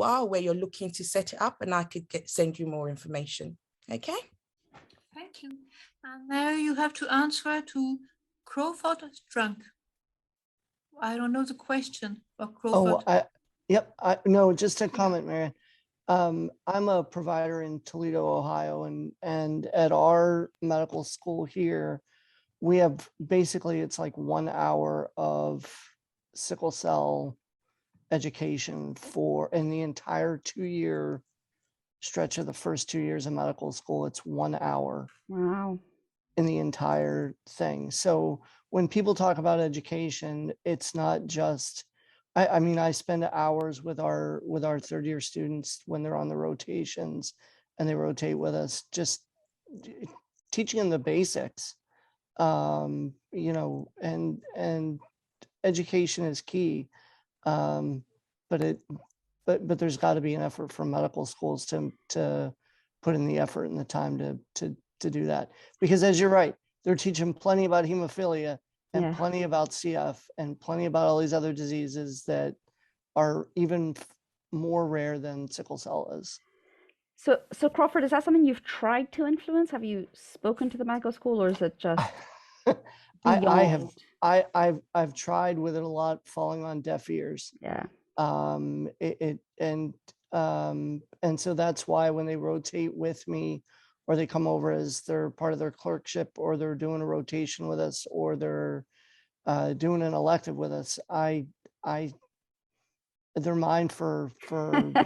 are, where you're looking to set it up, and I could send you more information. Okay. Thank you. And now you have to answer to Crawford Strunk. I don't know the question for Crawford. No, just a comment, Marian. I'm a provider in Toledo, Ohio, and at our medical school here, we have basically, it's like 1 hour of sickle cell education in the entire 2-year stretch of the first 2 years of medical school. It's 1 hour. Wow. In the entire thing. So when people talk about education, it's not just, I mean, I spend hours with our third year students when they're on the rotations and they rotate with us, just teaching them the basics, and education is key. But there's got to be an effort from medical schools to put in the effort and the time to do that, because as you're right, they're teaching plenty about hemophilia, and Yeah. plenty about CF and plenty about all these other diseases that are even more rare than sickle cell is. So Crawford, is that something you've tried to influence? Have you spoken to the medical school, or is it just beyond? I've tried with it a lot, falling on deaf ears. Yeah. And so that's why when they rotate with me, or they come over as they're part of their clerkship, or they're doing a rotation with us, or they're doing an elective with us, they're mine for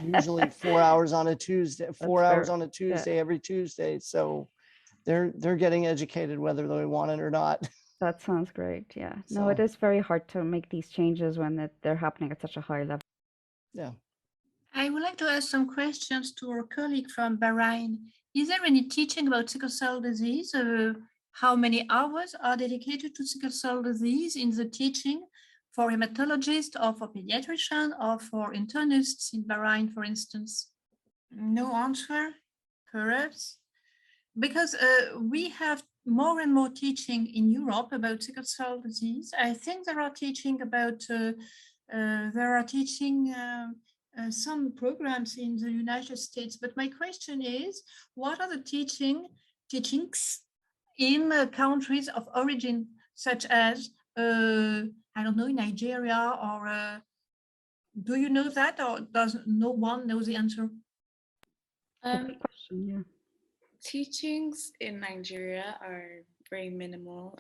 usually 4 hours on a Tuesday, 4 hours on a Tuesday, every Tuesday. So they're getting educated whether they want it or not. That sounds great. Yeah. No, So, it is very hard to make these changes when they're happening at such a high level. yeah. I would like to ask some questions to our colleague from Bahrain. Is there any teaching about sickle cell disease? How many hours are dedicated to sickle cell disease in the teaching for hematologists or for pediatricians or for internists in Bahrain, for instance? No answer, perhaps? Because we have more and more teaching in Europe about sickle cell disease. I think there are teaching about, some programs in the United States, but my question is, what are the teachings in countries of origin, such as, I don't know, Nigeria, or do you know that, or does no one know the answer? Good question, yeah. Teachings in Nigeria are very minimal.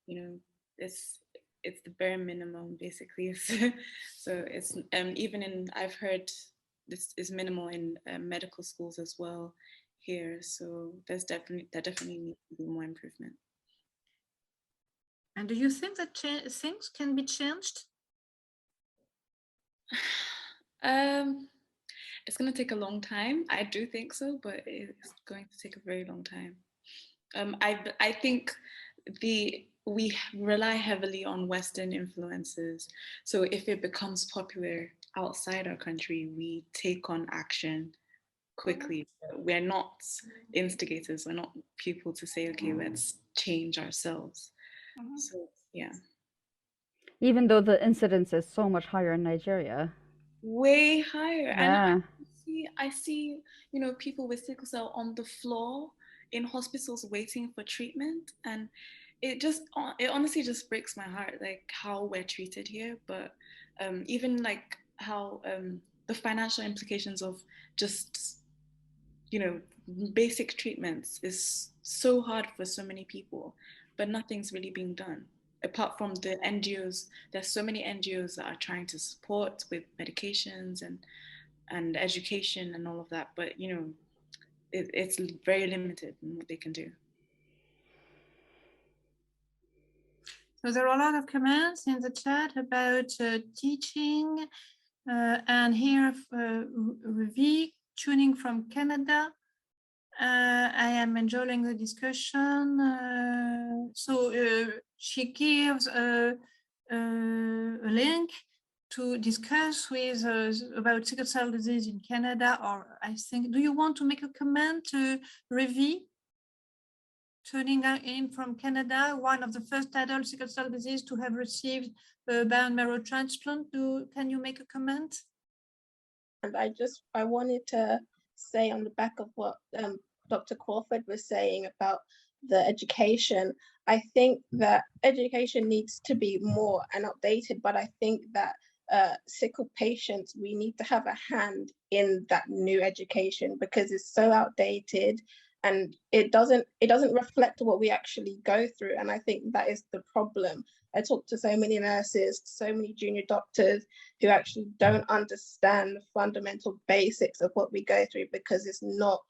You know, it's the bare minimum basically. So it's even in, I've heard this is minimal in medical schools as well here. So there definitely needs to be more improvement. And do you think that things can be changed? It's going to take a long time. I do think so, but it's going to take a very long time. I think we rely heavily on Western influences. So if it becomes popular outside our country, we take on action quickly. We're not instigators. We're not people to say, okay, let's change ourselves. So yeah. Even though the incidence is so much higher in Nigeria. Way higher. Yeah. And I see, you know, people with sickle cell on the floor in hospitals waiting for treatment, and it honestly just breaks my heart, like how we're treated here. But even like how the financial implications of just, you know, basic treatments is so hard for so many people, but nothing's really being done. Apart from the NGOs, there's so many NGOs that are trying to support with medications and education and all of that, but you know, it's very limited in what they can do. So there are a lot of comments in the chat about teaching, and here Ravi tuning from Canada. I am enjoying the discussion. So she gives a link to discuss with about sickle cell disease in Canada, or I think, do you want to make a comment, Ravi? Tuning in from Canada, one of the first adult sickle cell disease to have received a bone marrow transplant. Can you make a comment? And I wanted to say on the back of what Dr. Crawford was saying about the education, I think that education needs to be more and updated, but I think that sickle patients, we need to have a hand in that new education because it's so outdated and it doesn't reflect what we actually go through. And I think that is the problem. I talk to so many nurses, so many junior doctors who actually don't understand the fundamental basics of what we go through because it's not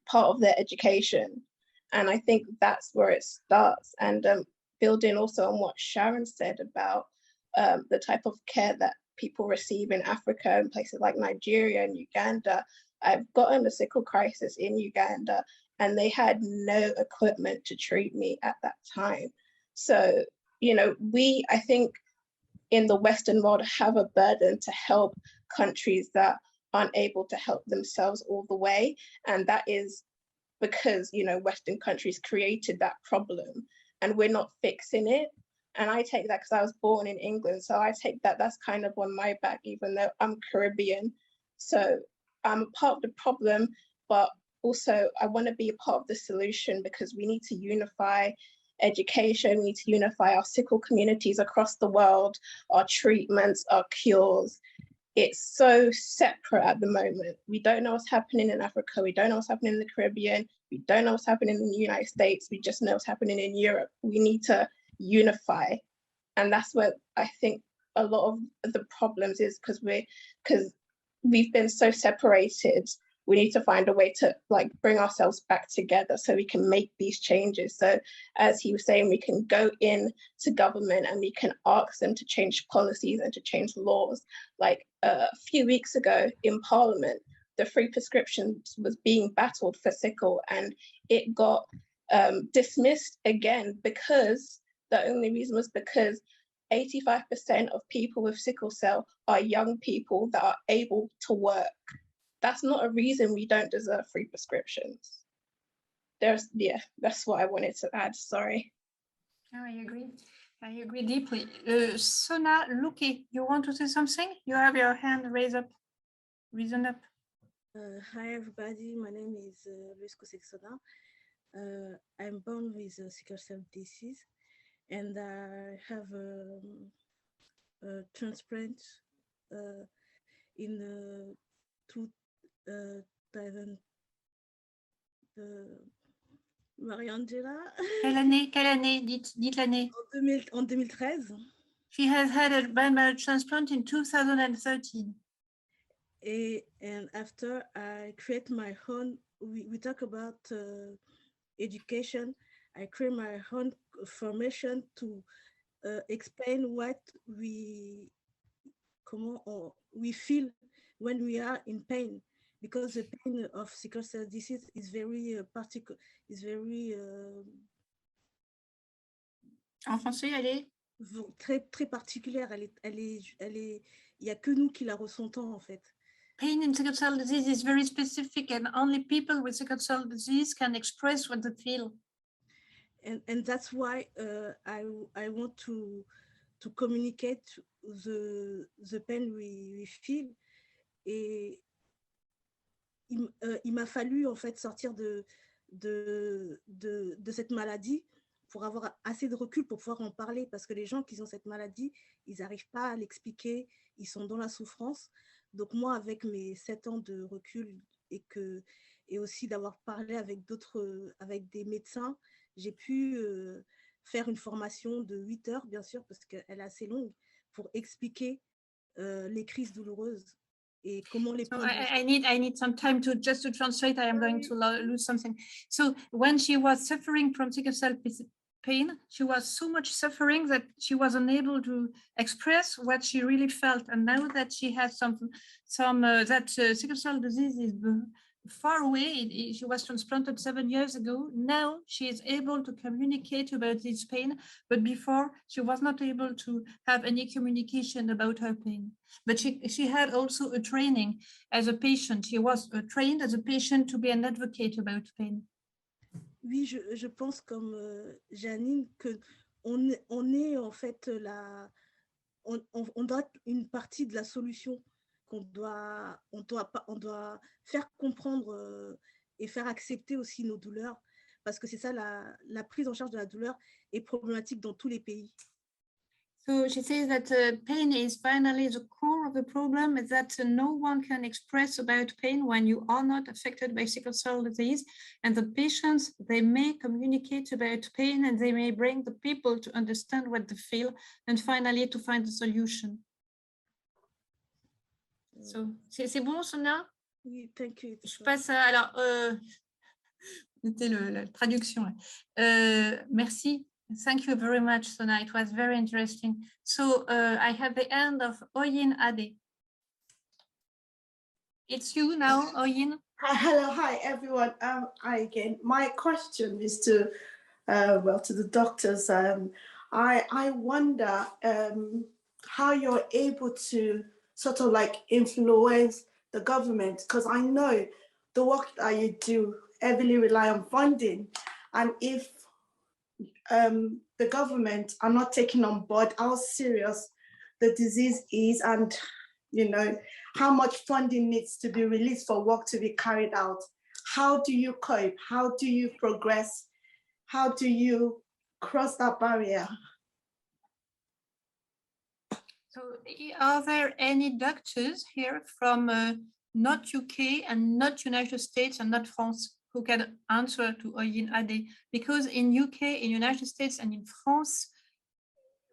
part of their education. And I think that's where it starts. And building also on what Sharon said about the type of care that people receive in Africa and places like Nigeria and Uganda. I've gotten a sickle crisis in Uganda and they had no equipment to treat me at that time. So, you know, I think in the Western world have a burden to help countries that aren't able to help themselves all the way. And that is because, you know, Western countries created that problem and we're not fixing it. And I take that because I was born in England. So I take that that's kind of on my back, even though I'm Caribbean. So I'm a part of the problem, but also I want to be a part of the solution, because we need to unify education, we need to unify our sickle communities across the world, our treatments, our cures. It's so separate at the moment. We don't know what's happening in Africa. We don't know what's happening in the Caribbean. We don't know what's happening in the United States. We just know what's happening in Europe. We need to unify. And that's where I think a lot of the problems is, because we've been so separated. We need to find a way to like bring ourselves back together so we can make these changes. So as he was saying, we can go in to government and we can ask them to change policies and to change laws. Like a few weeks ago in Parliament, the free prescriptions was being battled for sickle, and it got dismissed again, because the only reason was because 85% of people with sickle cell are young people that are able to work. That's not a reason we don't deserve free prescriptions. That's what I wanted to add, sorry. Oh, I agree deeply. Sona Luki, you want to say something? You have your hand raised up, risen up. Hi everybody, my name is Luis Sona. I'm born with sickle cell disease, and I have a transplant in 2000. Marie-Angela. Quelle année? Dites l'année. En 2013. She has had a bone marrow transplant in 2013. And after I create my own, we talk about education. I create my own formation to explain what we feel when we are in pain, because the pain of sickle cell disease is very particular, is very en français, elle est très particulière. Il y a que nous qui la ressentons en fait. Pain in sickle cell disease is very specific, and only people with sickle cell disease can express what they feel. And that's why I want to communicate the pain we feel. Et il m'a fallu en fait sortir de cette maladie pour avoir assez de recul pour pouvoir en parler, parce que les gens qui ont cette maladie, ils n'arrivent pas à l'expliquer, ils sont dans la souffrance. Donc moi, avec mes 7 ans de recul et aussi d'avoir parlé avec des médecins, j'ai pu faire une formation de 8 heures, bien sûr, parce qu'elle est assez longue, pour expliquer les crises douloureuses. So I need some time to translate. I am going to lose something. So when she was suffering from sickle cell pain, she was so much suffering that she was unable to express what she really felt. And now that she has sickle cell disease is far away, she was transplanted 7 years ago. Now she is able to communicate about this pain, but before she was not able to have any communication about her pain. But she had also a training as a patient. She was trained as a patient to be an advocate about pain. Oui, je pense comme Janine que on est en fait on doit être une partie de la solution, qu'on doit faire comprendre et faire accepter aussi nos douleurs, parce que c'est ça, la prise en charge de la douleur est problématique dans tous les pays. So she says that pain is finally the core of the problem, is that no one can express about pain when you are not affected by sickle cell disease. And the patients, they may communicate about pain, and they may bring the people to understand what they feel, and finally to find a solution. So, c'est bon, Sona? Oui, thank you. Je passe à, alors, c'était la traduction. Merci. Thank you very much, Sona. It was very interesting. So I have the end of Oyin Ade. It's you now, Oyin. Hello, hi everyone. Hi again. My question is to the doctors. I wonder how you're able to sort of like influence the government, because I know the work that you do heavily rely on funding, and if the government are not taking on board how serious the disease is, and how much funding needs to be released for work to be carried out. How do you cope? How do you progress? How do you cross that barrier? So are there any doctors here from not UK and not United States and not France who can answer to Oyin Ade? Because in UK, in United States and in France,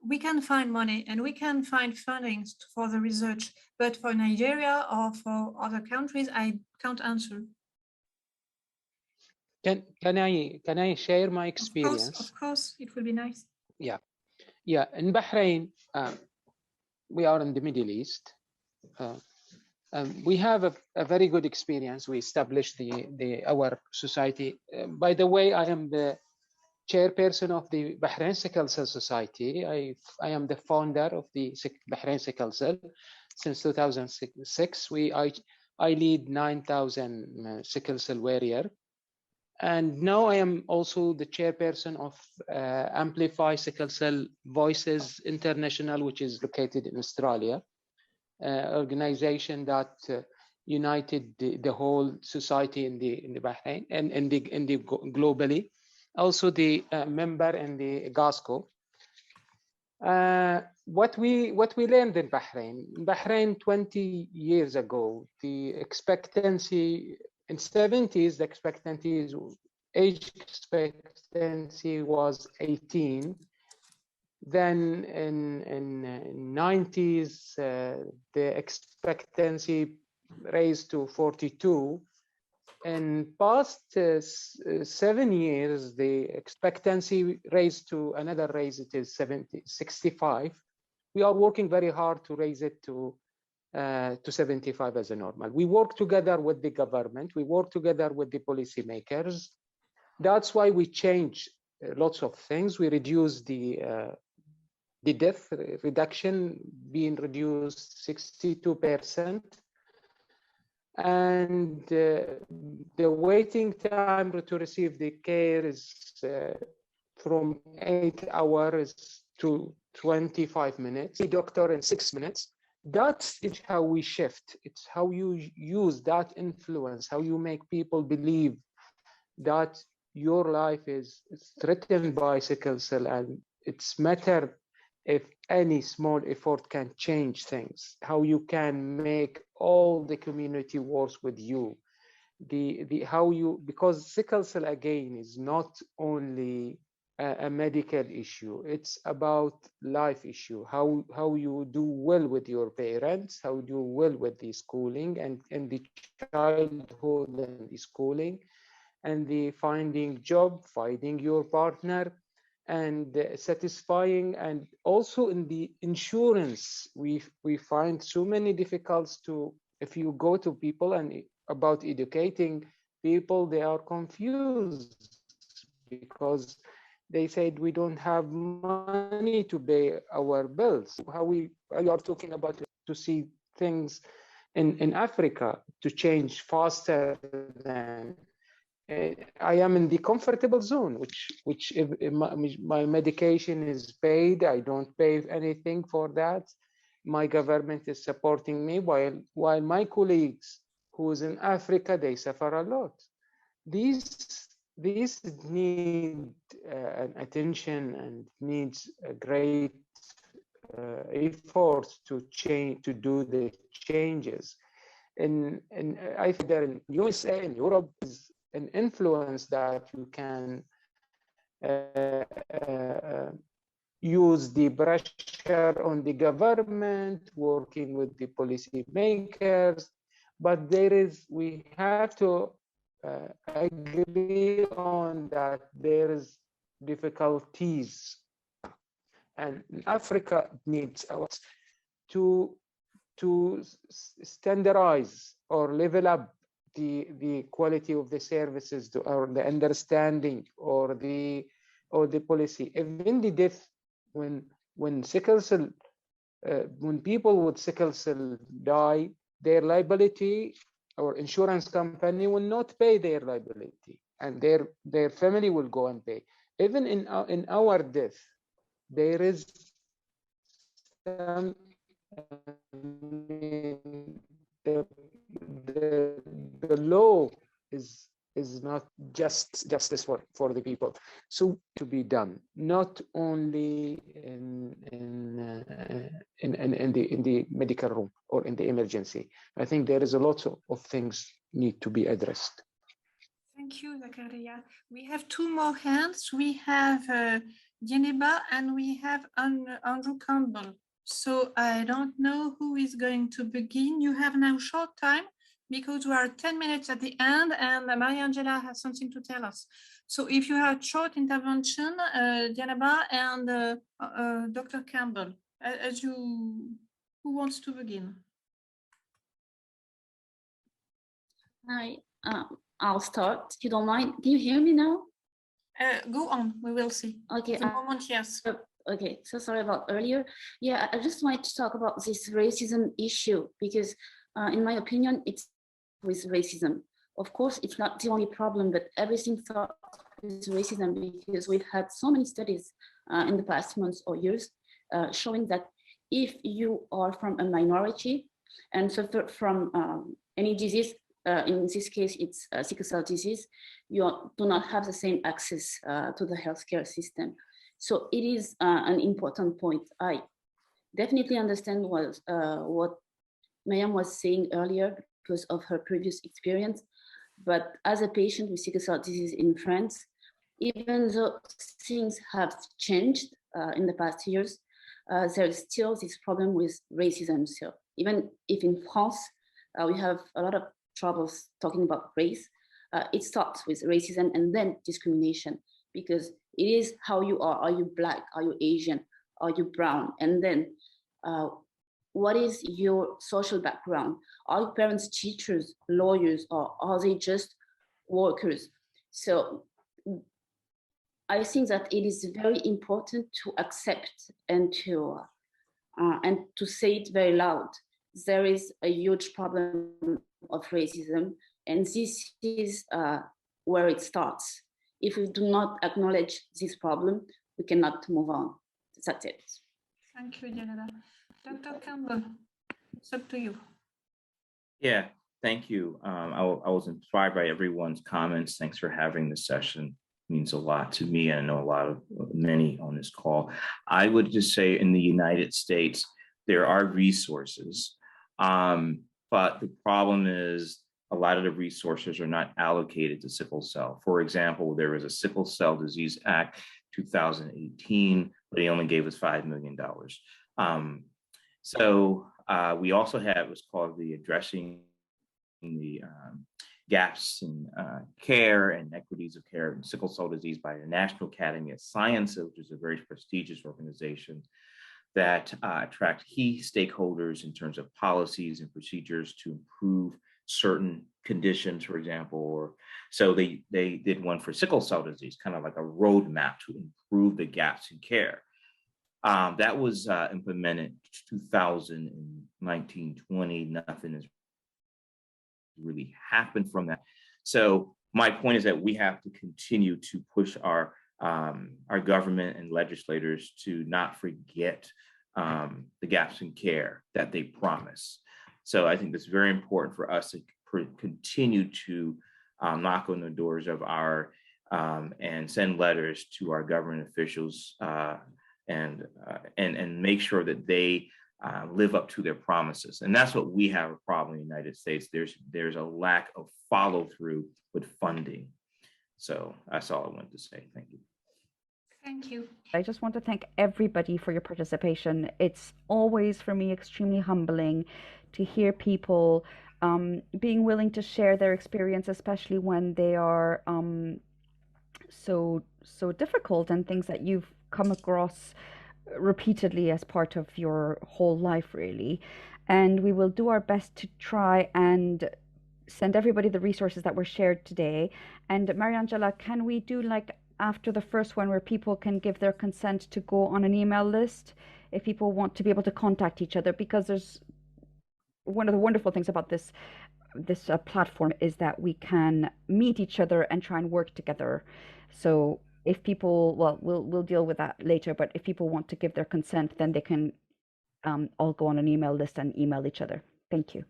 we can find money and we can find funding for the research, but for Nigeria or for other countries, I can't answer. Can I share my experience? Of course, it will be nice. Yeah. In Bahrain, we are in the Middle East. We have a very good experience. We established our society. By the way, I am the chairperson of the Bahrain Sickle Cell Society. I am the founder of the Bahrain Sickle Cell since 2006. I lead 9,000 sickle cell warrior. And now I am also the chairperson of Amplify Sickle Cell Voices International, which is located in Australia, organization that united the whole society in the Bahrain and in the globally. Also the member in the GASCO. What we learned in Bahrain 20 years ago, the expectancy in 70s, the age expectancy was 18. Then in 90s, the expectancy raised to 42. In past 7 years, the expectancy raised to another raise, it is 65. We are working very hard to raise it to 75 as a normal. We work together with the government. We work together with the policymakers. That's why we change lots of things. We reduce the death reduction being reduced 62%. And the waiting time to receive the care is from 8 hours to 25 minutes. The doctor in 6 minutes. That's how we shift. It's how you use that influence, how you make people believe that your life is threatened by sickle cell, and it's matter if any small effort can change things, how you can make all the community works with you. Because sickle cell again is not only a medical issue, it's about life issue, how you do well with your parents, how you do well with the schooling and the childhood and the schooling, and the finding job, finding your partner, and satisfying. And also in the insurance, we find so many difficulties to, if you go to people and about educating people, they are confused because they said we don't have money to pay our bills. You are talking about to see things in Africa to change faster than I am in the comfortable zone, which if my medication is paid, I don't pay anything for that. My government is supporting me, while my colleagues who's in Africa, they suffer a lot. These need an attention and needs a great effort to change, to do the changes. And I think that in USA and Europe is an influence that you can use the pressure on the government, working with the policy makers, but we have to agree on that there is difficulties, and Africa needs to standardize or level up the quality of the services or the understanding or the policy. Even the death, when sickle cell, when people with sickle cell die, their liability or insurance company will not pay their liability, and their family will go and pay. Even in our death, there is some, the law is not just justice for the people. So to be done, not only in the medical room or in the emergency. I think there is a lot of things need to be addressed. Thank you, Zakaria. We have two more hands. We have Geneba and we have Andrew Campbell. So I don't know who is going to begin. You have now short time because we are 10 minutes at the end and Maria Angela has something to tell us. So if you have short intervention, Geneba and Dr. Campbell, who wants to begin? Hi, I'll start, if you don't mind. Can you hear me now? Go on, we will see. Okay. At the moment, yes. Okay, so sorry about earlier. Yeah, I just wanted to talk about this racism issue because in my opinion, it's with racism. Of course, it's not the only problem, but everything starts with racism because we've had so many studies in the past months or years showing that if you are from a minority and suffer from any disease, in this case, it's sickle cell disease, you do not have the same access to the healthcare system. So it is an important point. I definitely understand what Mayam was saying earlier because of her previous experience. But as a patient with sickle cell disease in France, even though things have changed in the past years, there is still this problem with racism. So even if in France, we have a lot of troubles talking about race, it starts with racism and then discrimination, because it is how you are. Are you Black? Are you Asian? Are you brown? And then what is your social background? Are your parents teachers, lawyers, or are they just workers? So I think that it is very important to accept and to say it very loud. There is a huge problem of racism, and this is where it starts. If we do not acknowledge this problem, we cannot move on. That's it. Thank you, Janela. Dr. Campbell, it's up to you. Yeah, thank you. I was inspired by everyone's comments. Thanks for having this session. It means a lot to me. I know many on this call. I would just say in the United States, there are resources, but the problem is a lot of the resources are not allocated to sickle cell. For example, there was a Sickle Cell Disease Act 2018, but they only gave us $5 million. So we also have what's called the Addressing the Gaps in Care and Equities of Care in Sickle Cell Disease by the National Academy of Sciences, which is a very prestigious organization that attract key stakeholders in terms of policies and procedures to improve certain conditions, for example. Or so they did one for sickle cell disease, kind of like a roadmap to improve the gaps in care. That was implemented 2019, 20. Nothing has really happened from that. So my point is that we have to continue to push our government and legislators to not forget the gaps in care that they promise. So I think it's very important for us to continue to knock on the doors of our and send letters to our government officials and make sure that they live up to their promises. And that's what we have a problem in the United States. There's a lack of follow through with funding. So that's all I wanted to say. Thank you. Thank you. I just want to thank everybody for your participation. It's always, for me, extremely humbling to hear people being willing to share their experience, especially when they are so difficult and things that you've come across repeatedly as part of your whole life, really. And we will do our best to try and send everybody the resources that were shared today. And Mariangela, can we do like after the first one where people can give their consent to go on an email list if people want to be able to contact each other? Because there's one of the wonderful things about this platform is that we can meet each other and try and work together. So if people, well, we'll deal with that later, but if people want to give their consent, then they can all go on an email list and email each other. Thank you.